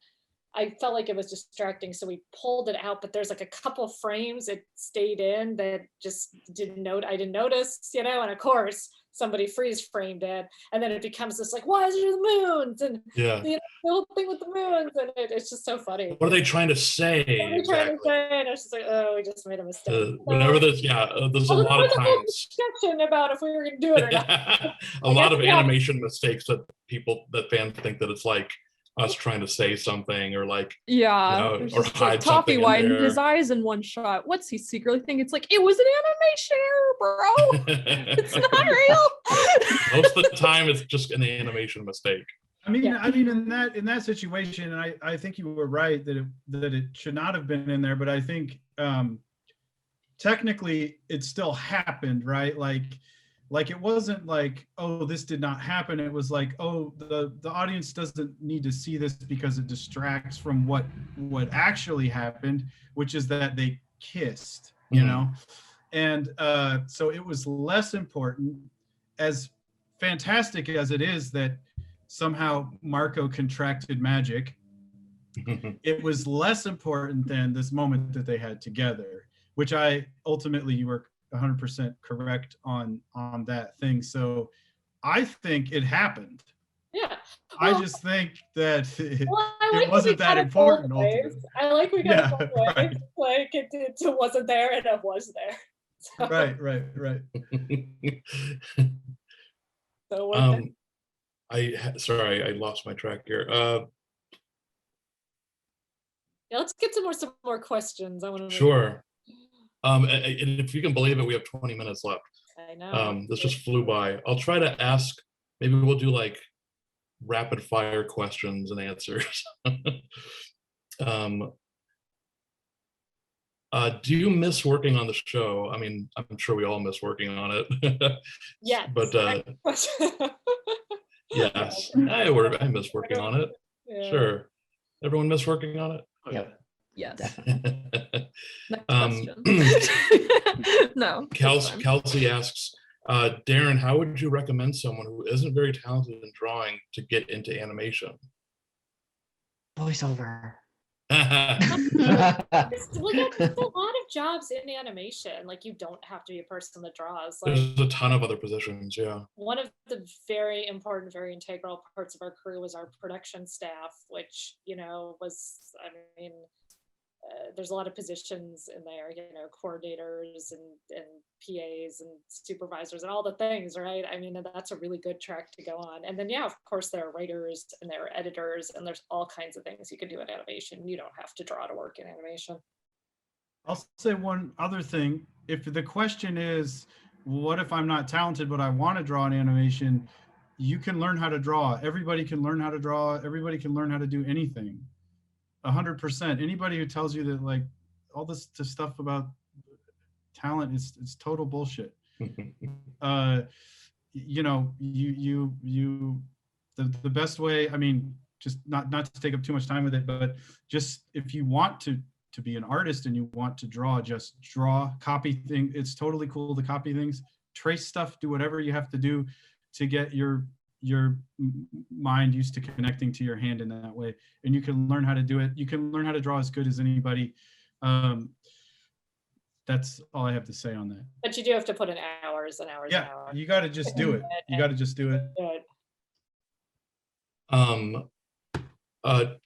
I felt like it was distracting, so we pulled it out, but there's like a couple frames it stayed in that just I didn't notice, you know, and of course somebody freeze framed it, and then it becomes this like, why is there the moons? And you know, the whole thing with the moons, and it's just so funny. What are they trying to say? What are they trying to say? And it's just like, oh, we just made a mistake. Whenever there's there's a lot of times discussion about if we were going to do it or not. a lot of animation mistakes that fans think that it's like us trying to say something or like, yeah, you know, or hide Toffee something widened in his eyes in one shot. What's he secretly think? It's like, it was an animation error, bro. It's not real. Most of the time it's just an animation mistake. I mean, in that situation, and I think you were right that it should not have been in there, but I think technically it still happened, right? Like it wasn't like, oh, this did not happen. It was like, oh, the audience doesn't need to see this because it distracts from what actually happened, which is that they kissed, you know? And so it was less important, as fantastic as it is that somehow Marco contracted magic. It was less important than this moment that they had together, which you were 100% correct on that thing. So I think it happened. Yeah. I just think that it like wasn't that important. I like we got it both ways. Like it wasn't there and it was there. So. Right. So sorry, I lost my track here. Yeah, let's get some more questions. I want to. Sure. And if you can believe it, we have 20 minutes left. I know. This just flew by. I'll try to ask. Maybe we'll do like rapid fire questions and answers. Do you miss working on the show? I mean, I'm sure we all miss working on it. Yeah. But yes, I miss working on it. Yeah. Sure. Everyone miss working on it? Yep. Yes. Next Um, question. No. Kelsey asks, Daron, how would you recommend someone who isn't very talented in drawing to get into animation? Voiceover. There's a lot of jobs in animation. Like, you don't have to be a person that draws. Like, There's a ton of other positions, yeah. one of the very important, very integral parts of our crew was our production staff, which, you know, was, I mean, there's a lot of positions in there, you know, coordinators and PAs and supervisors and all the things, right? I mean, that's a really good track to go on. And then, yeah, of course, there are writers and there are editors and there's all kinds of things you can do in animation. You don't have to draw to work in animation. I'll say one other thing. If the question is, what if I'm not talented, but I want to draw in animation? You can learn how to draw. Everybody can learn how to draw. Everybody can learn how to do anything. 100%. Anybody who tells you that like all this stuff about talent is total bullshit. You know, the best way, I mean, just not to take up too much time with it, but just if you want to be an artist and you want to draw, just draw, copy things. It's totally cool to copy things, trace stuff, do whatever you have to do to get your mind used to connecting to your hand in that way, and you can learn how to do it. You can learn how to draw as good as anybody. That's all I have to say on that. But you do have to put in hours and hours and hours. You got to just do it. You got to just do it.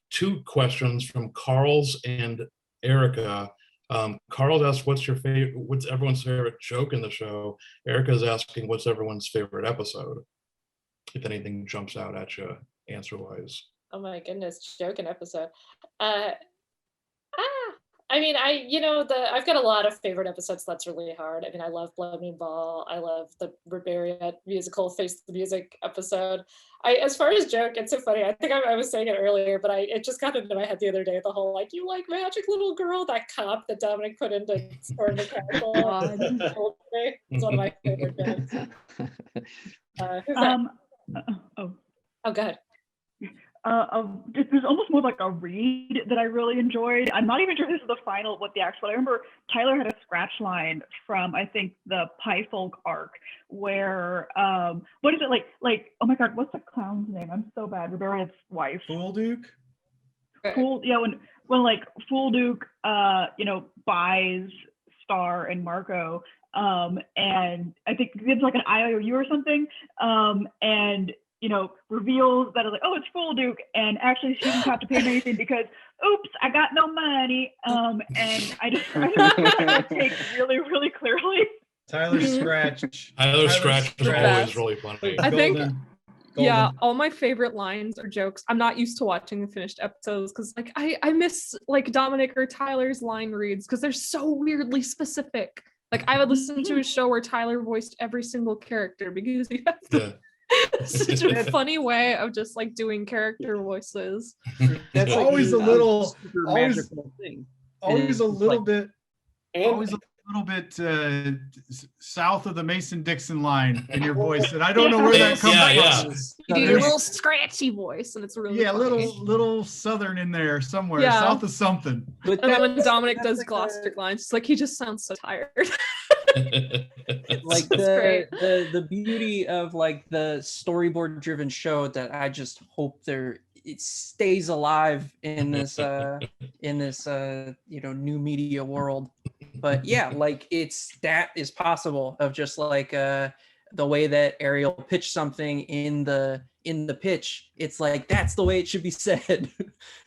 Two questions from Carl's and Erica. Carl asked, what's everyone's favorite joke in the show? Erica's asking, what's everyone's favorite episode? If anything jumps out at you answer-wise. Oh my goodness, joke and episode. I mean, I've got a lot of favorite episodes. That's really hard. I mean, I love Blood Moon Ball. I love the Rebariat musical Face the Music episode. As far as joke, it's so funny. I think I was saying it earlier, but it just got into my head the other day. The whole like, you like magic little girl, that cop that Dominic put into Storm the Castle. It's one of my favorite jokes. Who's that? Oh, go ahead. There's almost more like a read that I really enjoyed. I'm not even sure this is the final, what the actual, I remember Tyler had a scratch line from, I think, the Pie Folk arc where, what is it like, oh my God, what's the clown's name? I'm so bad. Rebariat's wife. Fool Duke? Yeah, when like Fool Duke, buys Star and Marco, and I think gives like an IOU or something, and reveals that it's like, oh, it's Fool Duke, and actually she doesn't have to pay him anything because, oops, I got no money. And I just take really, really clearly. Tyler Scratch. Tyler Scratch is always really funny. I think, yeah, all my favorite lines or jokes. I'm not used to watching the finished episodes because like I miss like Dominic or Tyler's line reads because they're so weirdly specific. Like I would listen to a show where Tyler voiced every single character because he has such a funny way of just like doing character voices. That's like always a little magical thing. Always a little bit south of the Mason-Dixon line in your voice, and I don't know where that comes from. You do a little scratchy voice, and it's really funny. little southern in there somewhere, Yeah. south of something. But then when Dominic does Gloucester lines, it's like he just sounds so tired. Like the beauty of like the storyboard driven show that I just hope it stays alive in this new media world. But yeah, like that is possible of just like the way that Ariel pitched something in the pitch. It's like that's the way it should be said,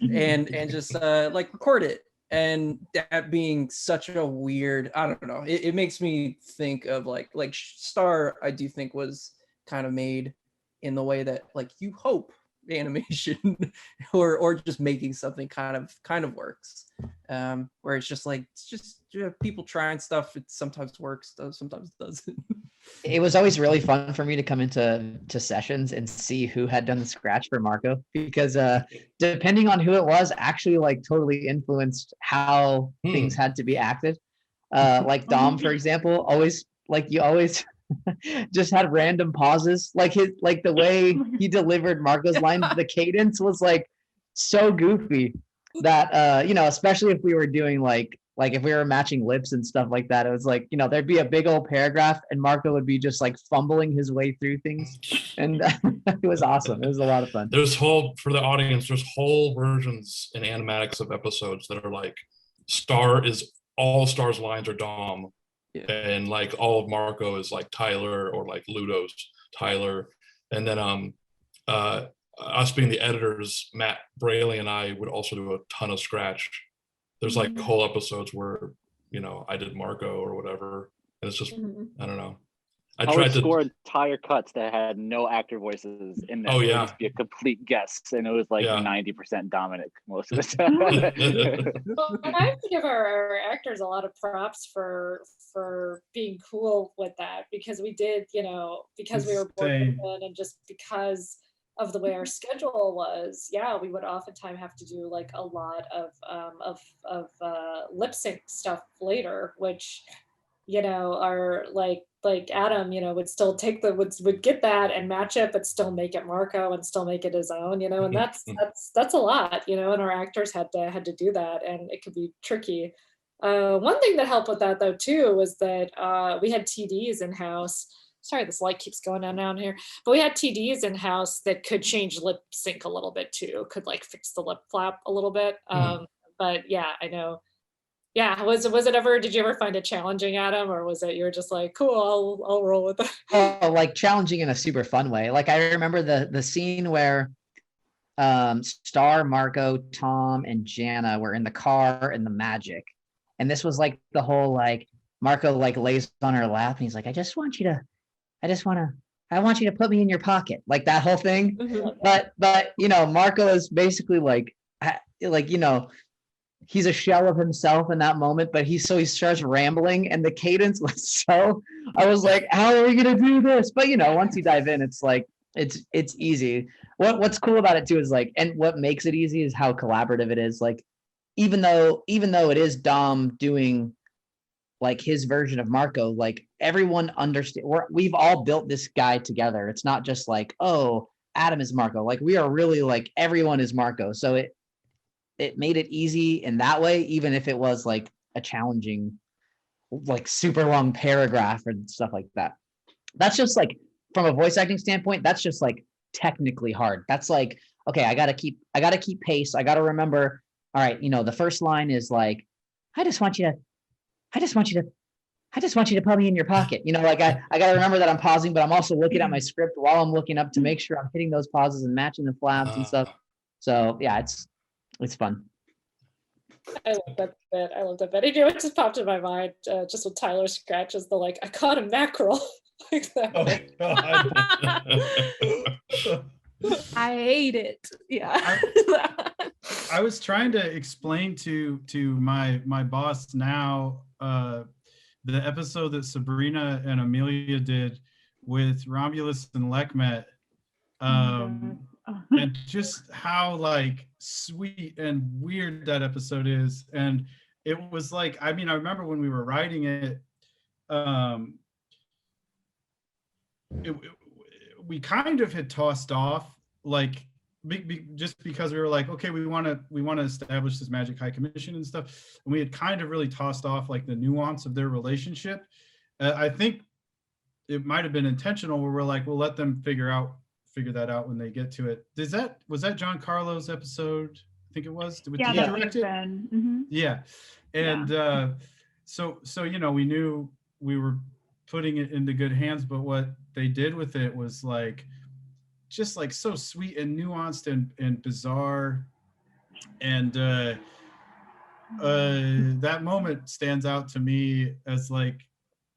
and just like record it. And that being such a weird, I don't know, it makes me think of like Star, I do think was kind of made in the way that like you hope animation or just making something kind of works. Where it's just people trying stuff. It sometimes works, sometimes doesn't. It was always really fun for me to come into sessions and see who had done the scratch for Marco, because depending on who it was, actually like totally influenced how things had to be acted. Like Dom, for example, always just had random pauses. Like the way he delivered Marco's lines, the cadence was like so goofy that especially if we were doing like if we were matching lips and stuff like that, it was like, there'd be a big old paragraph and Marco would be just like fumbling his way through things. And it was awesome. It was a lot of fun. For the audience, there's whole versions in animatics of episodes that are like all Star's lines are Dom. Yeah. And like all of Marco is like Tyler, or like Ludo's Tyler. And then us being the editors, Matt, Brailey, and I would also do a ton of scratch. There's like whole episodes where, I did Marco or whatever. And it's just, I don't know. I would score entire cuts that had no actor voices in there. Oh, yeah. It would just be a complete guess. And it was like 90% Dominic most of the time. Well, and I have to give our actors a lot of props for being cool with that, because we did, because we were bored and just because of the way our schedule was, we would oftentimes have to do like a lot of lip sync stuff later, which, are like Adam, would still take would get that and match it, but still make it Marco and still make it his own, and that's a lot, and our actors had to do that, and it could be tricky. One thing that helped with that though too was that we had TDs in house. Sorry, this light keeps going down here. But we had TDs in house that could change lip sync a little bit too. Could like fix the lip flap a little bit. But yeah, I know. Yeah, was it ever? Did you ever find it challenging, Adam, or was it you're just like, cool, I'll roll with it? Oh, like challenging in a super fun way. Like I remember the scene where Star, Marco, Tom, and Jana were in the car in the magic, and this was like the whole like Marco like lays on her lap and he's like, I want you to put me in your pocket, like that whole thing. But Marco is basically like he's a shell of himself in that moment, but he starts rambling, and the cadence was so, I was like, how are we gonna do this? But once you dive in, it's like it's easy. What's cool about it too is like, and what makes it easy is how collaborative it is. Like even though it is Dom doing like his version of Marco, like everyone understand, we've all built this guy together. It's not just like, oh, Adam is Marco. Like we are really like everyone is Marco. So it made it easy in that way, even if it was like a challenging, like super long paragraph and stuff like that. That's just like from a voice acting standpoint, that's just like technically hard. That's like, okay, I gotta keep pace. I gotta remember, all right, the first line is like, I just want you to put me in your pocket. Like I got to remember that I'm pausing, but I'm also looking at my script while I'm looking up to make sure I'm hitting those pauses and matching the flaps and stuff. So yeah, it's fun. I love that bit. It just popped in my mind just with Tyler scratches the like, I caught a mackerel. Like that. Oh, I hate it. Yeah. I was trying to explain to my boss now the episode that Sabrina and Amelia did with Romulus and Lekmet, and just how like sweet and weird that episode is. And it was like, I remember when we were writing it, we kind of had tossed off like just because we were like, okay, we want to establish this Magic High Commission and stuff, and we had kind of really tossed off like the nuance of their relationship. I think it might have been intentional, where we're like, we'll let them figure that out when they get to it. Was that John Carlo's episode? I think it was. Did you direct it? Mm-hmm. Yeah, and so we knew we were putting it into good hands, but what they did with it was like just like so sweet and nuanced and bizarre, and that moment stands out to me as like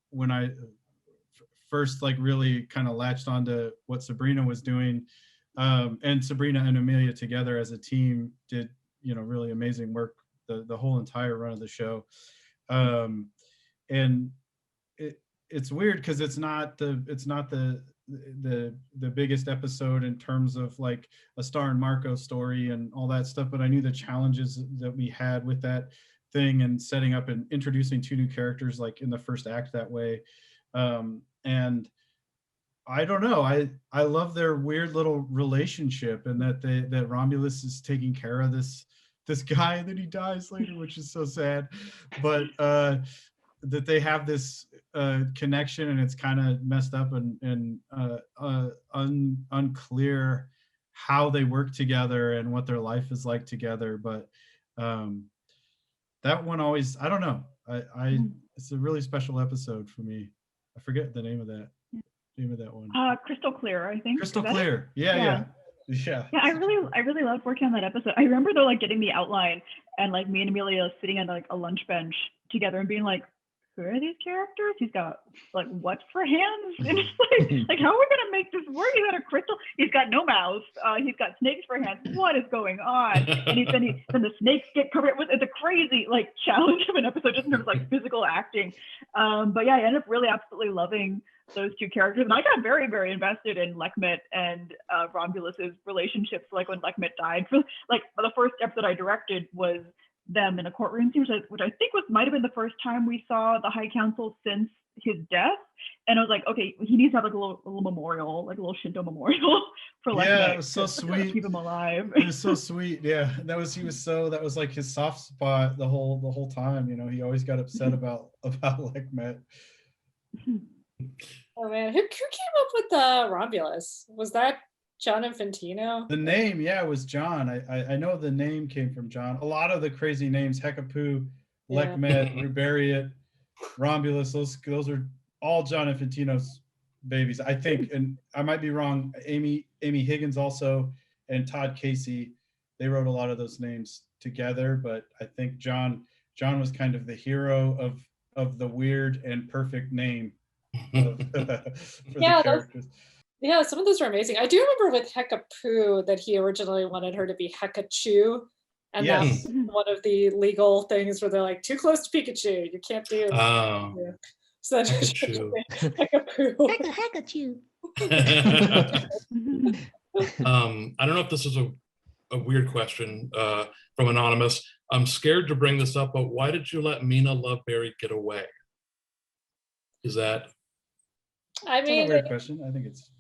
when I first like really kind of latched onto what Sabrina was doing, And Sabrina and Amelia together as a team did, really amazing work the whole entire run of the show. And it's weird because it's not the biggest episode in terms of like a Star and Marco story and all that stuff, but I knew the challenges that we had with that thing and setting up and introducing 2 new characters like in the first act that way. And I don't know, I love their weird little relationship, and that Romulus is taking care of this guy and then he dies later, which is so sad, but that they have this connection, and it's kind of messed up and unclear how they work together and what their life is like together. But that one always, I don't know, it's a really special episode for me. I forget the name of that one. Crystal Clear, I think. Crystal Clear. Yeah. I really loved working on that episode. I remember though, like getting the outline and like me and Amelia sitting on like a lunch bench together and being like, who are these characters? He's got like what for hands? And it's like how are we gonna make this work? He's got a crystal. He's got no mouth. He's got snakes for hands. What is going on? And then the snakes get covered. It's a crazy like challenge of an episode just in terms of like physical acting. But yeah, I ended up really absolutely loving those 2 characters, and I got very, very invested in Lekmet and Romulus's relationships. Like when Lekmet died, for like the first episode I directed was them in a courtroom scene, which I think might have been the first time we saw the High Council since his death. And I was like, okay, he needs to have like a little memorial, like a little Shinto memorial for Lekmet. Yeah, it was so sweet. Keep him alive. It was so sweet. Yeah, that was like his soft spot the whole time. He always got upset about Lekmet. Oh man, who came up with Romulus? Was that John Infantino? The name, yeah, was John. I know the name came from John. A lot of the crazy names, Hekapu, Lekmet, Rubariot, Romulus, those are all John Infantino's babies, I think. And I might be wrong. Amy Higgins also, and Todd Casey, they wrote a lot of those names together. But I think John was kind of the hero of the weird and perfect name for the characters. Yeah, some of those are amazing. I do remember with Hekapu that he originally wanted her to be Hekachu. And that's one of the legal things where they're like, too close to Pikachu. You can't do it. Oh. Yeah. So that's Hekachu. Hekapu. I don't know if this is a weird question from Anonymous. I'm scared to bring this up, but why did you let Mina Loveberry get away? Is that... I mean, it's not a weird question. I think it's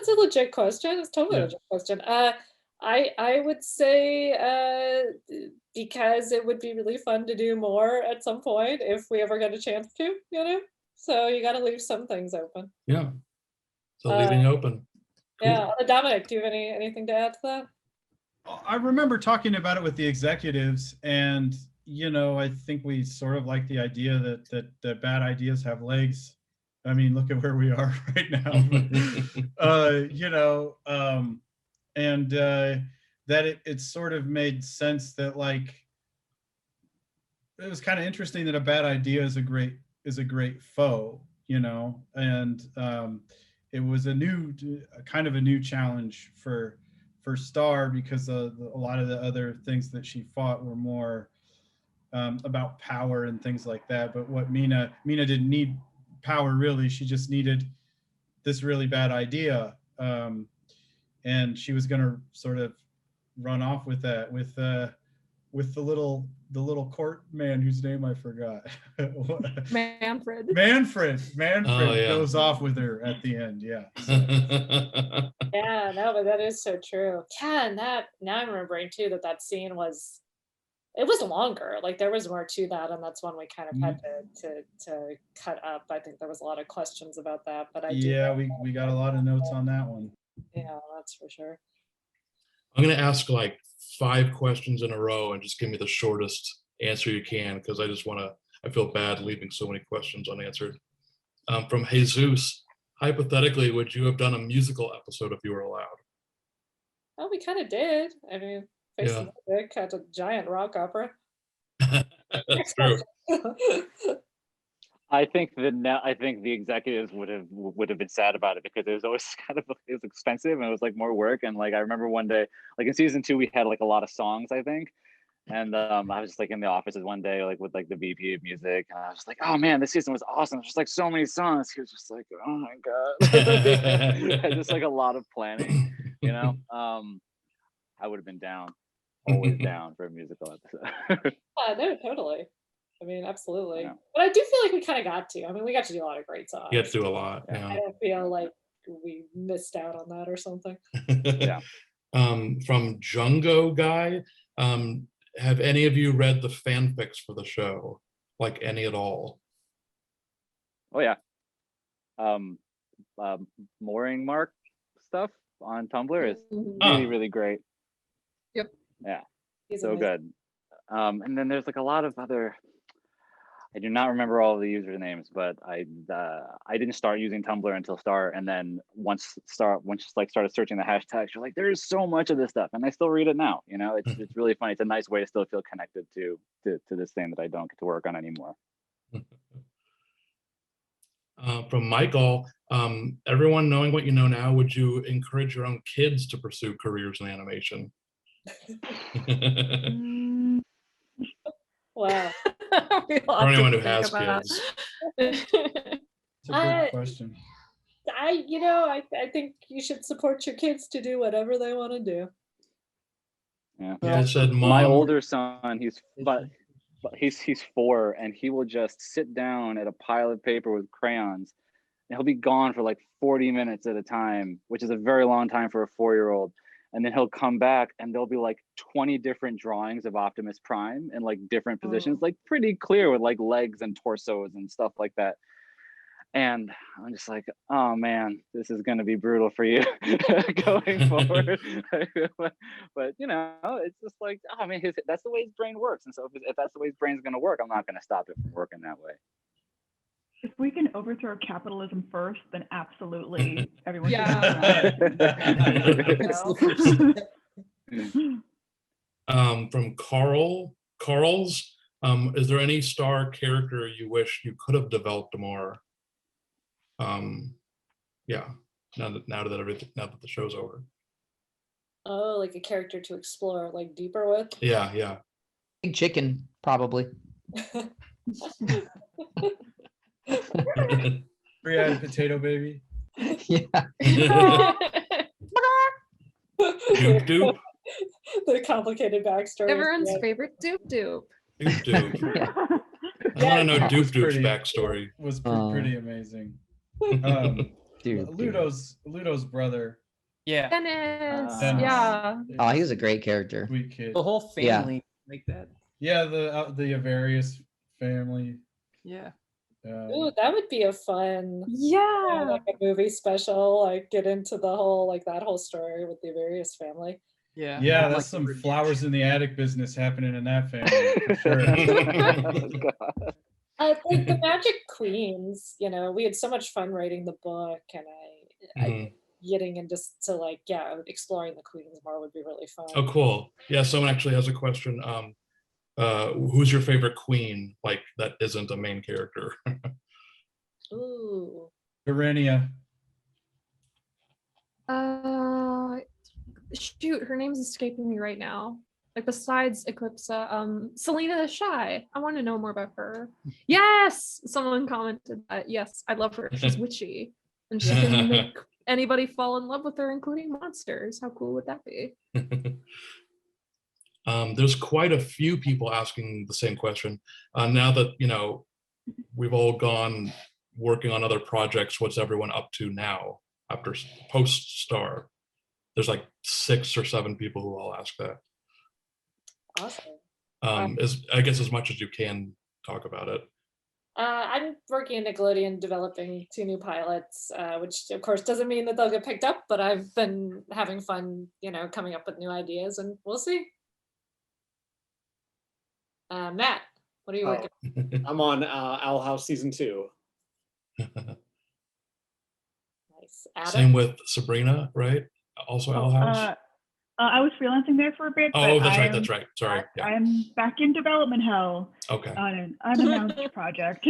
a legit question. It's totally a legit question. I would say because it would be really fun to do more at some point if we ever get a chance to, So you got to leave some things open. Yeah. So leaving open. Cool. Yeah. Dominic, do you have anything to add to that? I remember talking about it with the executives, and I think we sort of like the idea that bad ideas have legs. I mean, look at where we are right now. And that it sort of made sense that like it was kind of interesting that a bad idea is a great foe, and it was a new challenge for Star, because a lot of the other things that she fought were more about power and things like that. But what Mina didn't need power really, she just needed this really bad idea, and she was going to sort of run off with that with the little court man whose name I forgot. Manfred goes off with her at the end. Yeah, no, but that is so true. Yeah, and that now I'm remembering too that scene was longer. Like there was more to that, and that's one we kind of had to cut up. I think there was a lot of questions about that, but we got a lot of notes on that one. Yeah, that's for sure. I'm gonna ask like 5 questions in a row and just give me the shortest answer you can, because I feel bad leaving so many questions unanswered. From Jesus, hypothetically, would you have done a musical episode if you were allowed? Oh, we kind of did. I mean, Face of Music had a giant rock opera. That's true. I think the executives would have been sad about it because it was always it was expensive and it was like more work. And like I remember one day, like in season 2, we had like a lot of songs, I think. And I was just like in the offices one day, like with like the VP of music, and I was just like, oh man, this season was awesome. There's just like so many songs. He was just like, oh my god. Just like a lot of planning, you know. I would have been down, always down for a musical episode. No, totally. I mean, absolutely. Yeah. But I do feel like we kind of got to. I mean, we got to do a lot of great songs. You have to do a lot. Yeah. I don't feel like we missed out on that or something. Yeah. From Jungo Guy, have any of you read the fanfics for the show? Like any at all? Oh yeah. Mooring Mark stuff on Tumblr is really, really great. Yep. Yeah. He's so amazing. good. And then there's like a lot of other, I do not remember all of the usernames, but I didn't start using Tumblr until Star, and then once like started searching the hashtags, you're like, there's so much of this stuff, and I still read it now. You know, it's really funny. It's a nice way to still feel connected to this thing that I don't get to work on anymore. From Michael, everyone knowing what you know now, would you encourage your own kids to pursue careers in animation? Wow. For anyone who has kids. It's a good question. I think you should support your kids to do whatever they want to do. Yeah. I said, Mom, my older son, he's 4, and he will just sit down at a pile of paper with crayons, and he'll be gone for like 40 minutes at a time, which is a very long time for a 4-year-old. And then he'll come back and there'll be like 20 different drawings of Optimus Prime in like different positions, like pretty clear with like legs and torsos and stuff like that. And I'm just like, oh man, this is going to be brutal for you going forward. but you know, it's just like, oh man, that's the way his brain works. And so if that's the way his brain's going to work, I'm not going to stop it from working that way. If we can overthrow capitalism first, then absolutely everyone should. From Carl's, is there any Star character you wish you could have developed more? Yeah, now that the show's over. Oh, like a character to explore like deeper with? Yeah. Big chicken, probably. Three-eyed potato baby. Yeah. Doop doop. The complicated backstory. Everyone's favorite Doop Doop. Doop doop. I want to know Doop Doop's backstory. Was pretty amazing. Ludo's brother. Yeah. Dennis. Dennis. Yeah. Oh, he was a great character. Sweet kid. The whole family like that. Yeah, the various family. Yeah. Ooh, that would be a fun, Yeah. like a movie special, like get into the whole, like that whole story with the various family. Yeah. Yeah, that's some flowers in the attic business happening in that family for sure. Like the Magic Queens, you know, we had so much fun writing the book, and I getting into like exploring the queens more would be really fun. Oh, cool. Yeah, someone actually has a question. Who's your favorite queen, like that isn't a main character? Ooh. Verenia. Shoot, her name's escaping me right now. Like besides Eclipsa, Selena the Shy. I want to know more about her. Yes, someone commented that. Yes, I love her. She's witchy, and she can make anybody fall in love with her, including monsters. How cool would that be? There's quite a few people asking the same question. Now that, you know, we've all gone working on other projects, what's everyone up to now after post-Star? There's like 6 or 7 people who all ask that. Awesome. I guess as much as you can talk about it. I'm working at Nickelodeon developing 2 new pilots, which of course doesn't mean that they'll get picked up, but I've been having fun, you know, coming up with new ideas, and we'll see. Matt, what are you working on? I'm on Owl House season 2. Nice. Adam? Same with Sabrina, right? Also Owl House? I was freelancing there for a bit. Oh, that's right. Sorry. Yeah. I'm back in development hell. Okay. On an unannounced project.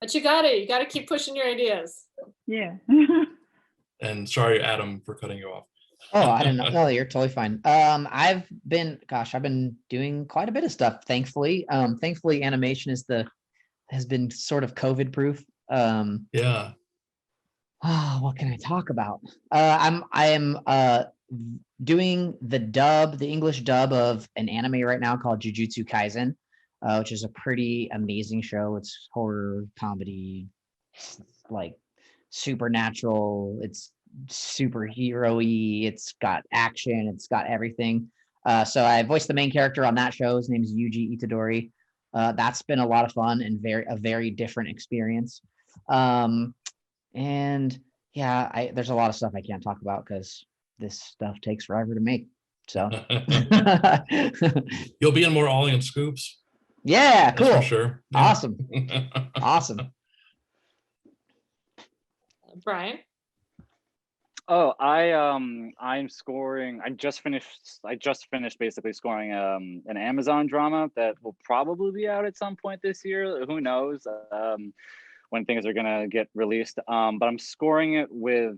But you got it. You got to keep pushing your ideas. Yeah. And sorry, Adam, for cutting you off. Oh, I don't know. No, you're totally fine. I've been doing quite a bit of stuff, thankfully. Thankfully, animation has been sort of COVID proof. Yeah. Oh, what can I talk about? I am doing the English dub of an anime right now called Jujutsu Kaisen, which is a pretty amazing show. It's horror, comedy, like supernatural. It's superhero-y. It's got action. It's got everything. So I voiced the main character on that show. His name is Yuji Itadori. That's been a lot of fun and a very different experience. And yeah, there's a lot of stuff I can't talk about because this stuff takes forever to make. So you'll be in more Ollie and Scoops. Yeah, That's cool. for sure. Yeah. Awesome. Awesome. Brian? Oh, I'm scoring. I just finished basically scoring an Amazon drama that will probably be out at some point this year. Who knows when things are gonna get released. But I'm scoring it with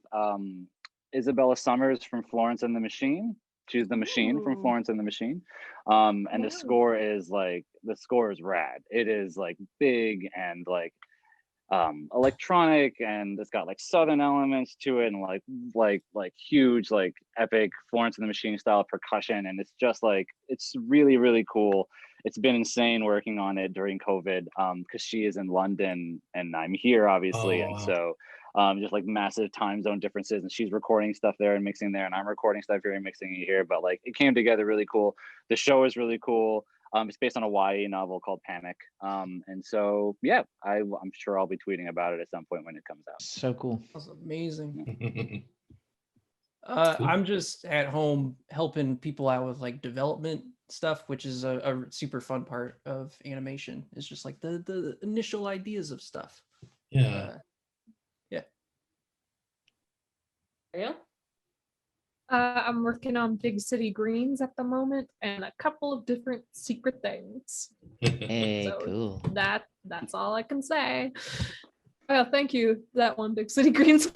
Isabella Summers from Florence and the Machine. She's the Machine from Florence and the Machine. And the score is rad. It is like big and like electronic, and it's got like southern elements to it, and like huge like epic Florence and the Machine style percussion, and it's just like it's really, really cool. It's been insane working on it during COVID because she is in London and I'm here obviously. And so just like massive time zone differences, and she's recording stuff there and mixing there, and I'm recording stuff here and mixing it here, but like it came together really cool. The show is really cool. It's based on a YA novel called Panic. And so, yeah, I'm sure I'll be tweeting about it at some point when it comes out. So cool. That's amazing. I'm just at home helping people out with like development stuff, which is a super fun part of animation. It's just like the initial ideas of stuff. Yeah. Yeah. Ariel? I'm working on Big City Greens at the moment and a couple of different secret things. Hey, So cool. That's all I can say. Well, thank you, that one Big City Greens.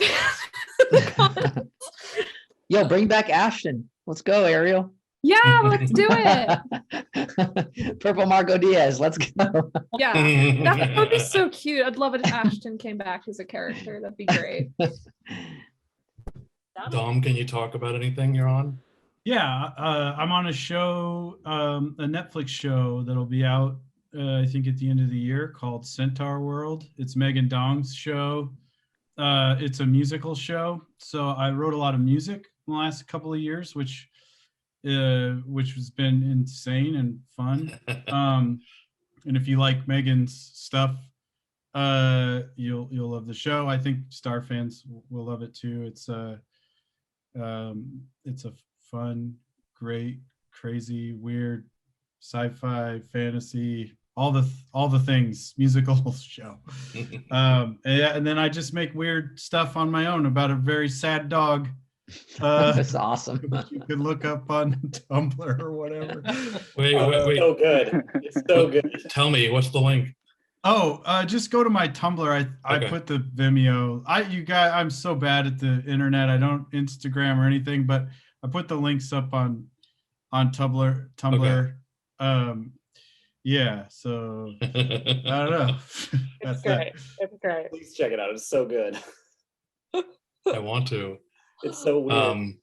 Yo, bring back Ashton. Let's go, Ariel. Yeah, let's do it. Purple Margot Diaz. Let's go. Yeah, that would be so cute. I'd love it if Ashton came back as a character. That'd be great. Dom, can you talk about anything you're on? Yeah, I'm on a show, a Netflix show that'll be out, I think at the end of the year, called Centaur World. It's Megan Dong's show. It's a musical show. So I wrote a lot of music in the last couple of years, which has been insane and fun. And if you like Megan's stuff, you'll love the show. I think Star fans will love it too. It's a fun, great, crazy, weird, sci-fi, fantasy, all the things musical show. And then I just make weird stuff on my own about a very sad dog. That's awesome. Which you can look up on Tumblr or whatever. Wait. So good. It's so good. Tell me, what's the link? Just go to my Tumblr. I put the Vimeo. I'm so bad at the internet. I don't Instagram or anything, but I put the links up on Tumblr. Okay. Yeah. So I don't know. It's great. It's great. Please check it out. It's so good. I want to. It's so weird.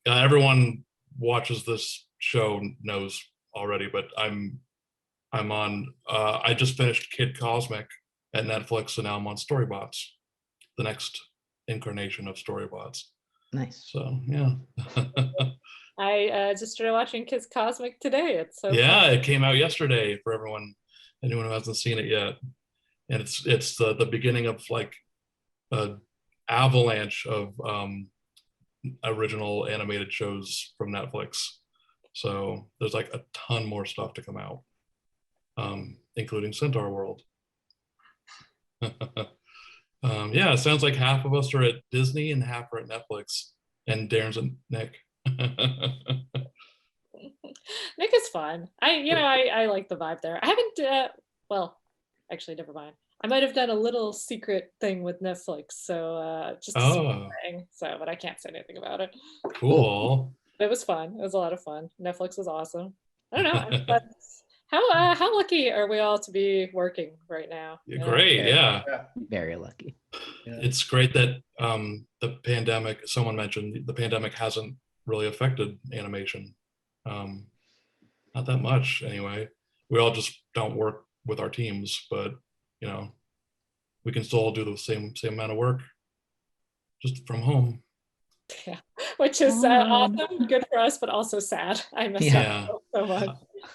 Everyone watches this show knows already, but I'm on, I just finished Kid Cosmic at Netflix, and now I'm on Storybots, the next incarnation of Storybots. Nice. So, yeah. I just started watching Kids Cosmic today. It's so yeah, fun. It came out yesterday for anyone who hasn't seen it yet. And it's the beginning of like a avalanche of original animated shows from Netflix. So there's like a ton more stuff to come out. Including Centaur World. Yeah, it sounds like half of us are at Disney and half are at Netflix, and Darren's and Nick. Nick is fun. I like the vibe there. I haven't. Well, actually, never mind. I might have done a little secret thing with Netflix, so just a secret thing. So, but I can't say anything about it. Cool. It was fun. It was a lot of fun. Netflix was awesome. I don't know. But how lucky are we all to be working right now? Great, yeah. Very lucky. It's great that the pandemic, someone mentioned the pandemic hasn't really affected animation. Not that much anyway. We all just don't work with our teams, but you know, we can still do the same amount of work just from home. Yeah, which is awesome, good for us, but also sad. I miss it so much.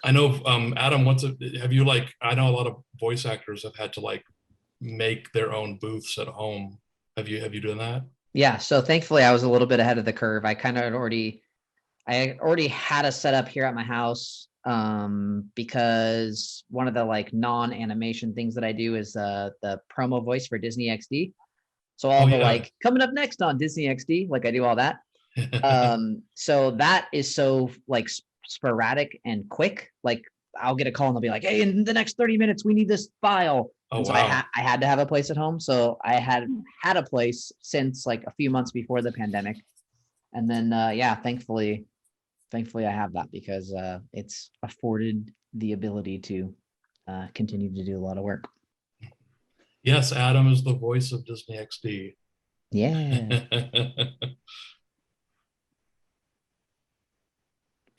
I know, Adam, have you I know a lot of voice actors have had to make their own booths at home. Have you done that? Yeah, so thankfully I was a little bit ahead of the curve. I already had a setup here at my house because one of the non-animation things that I do is the promo voice for Disney XD. So all coming up next on Disney XD, I do all that. So that is so sporadic and quick. I'll get a call and they'll be like, hey, in the next 30 minutes, we need this file. So I had to have a place at home. So I had a place since a few months before the pandemic. And then, thankfully I have that because it's afforded the ability to continue to do a lot of work. Yes, Adam is the voice of Disney XD. Yeah.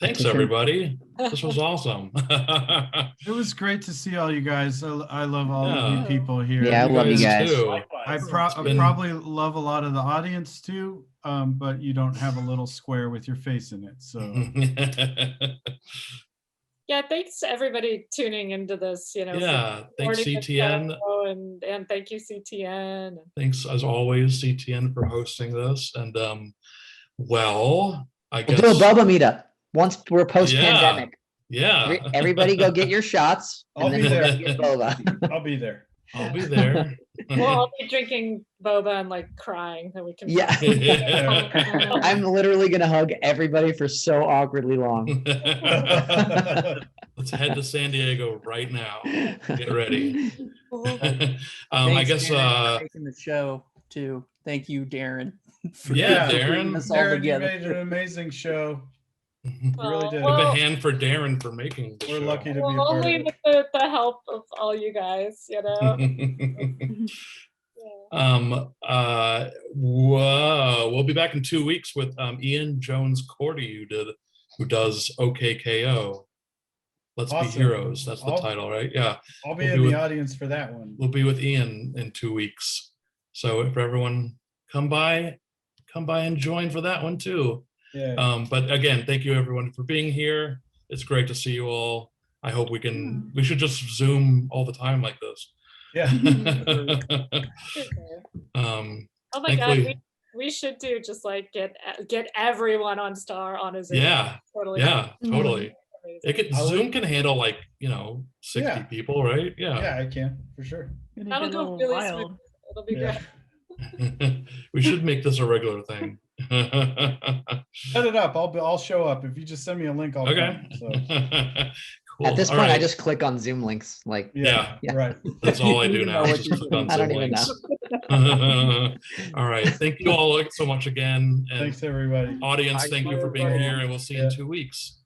Thanks, everybody. This was awesome. It was great to see all you guys. I love all of you people here. Yeah, I love you guys. Too. I probably love a lot of the audience too, but you don't have a little square with your face in it. So yeah, thanks to everybody tuning into this. Yeah, thanks CTN, and thank you CTN. Thanks as always CTN for hosting this. And I guess we'll do a Boba meetup once we're post-pandemic. Yeah. Everybody go get your shots. I'll be there. Get boba. I'll be there. I'll be there. We'll all be drinking boba and crying that we can. Yeah. I'm literally gonna hug everybody for so awkwardly long. Let's head to San Diego right now. Get ready. I guess making the show too. Thank you, Daron. Darren. Darren, you made an amazing show. You really did. Give a hand for Daron for making the show. We're lucky to be a part only of it. with the help of all you guys, We'll be back in 2 weeks with Ian Jones-Cordy, who does OKKO. Let's Be Heroes. That's the title, right? Yeah. I'll be in the audience for that one. We'll be with Ian in 2 weeks. So if everyone come by and join for that one too. Yeah. But again, thank you everyone for being here. It's great to see you all. I hope we should just Zoom all the time like this. Yeah. Oh my God, we should do just get everyone on Star on a Zoom. Yeah. Totally. Yeah, totally. Zoom can handle 60 people, right? Yeah, I can for sure. That'll go really smooth. It'll be great. We should make this a regular thing. Set it up. I'll show up. If you just send me a link, I'll come. So. Cool. At this point, I just click on Zoom links. Yeah. Right. That's all I do now. Just click on Zoom links. All right. Thank you all so much again. And thanks, everybody. Audience, thank you for being here, and we'll see you in 2 weeks.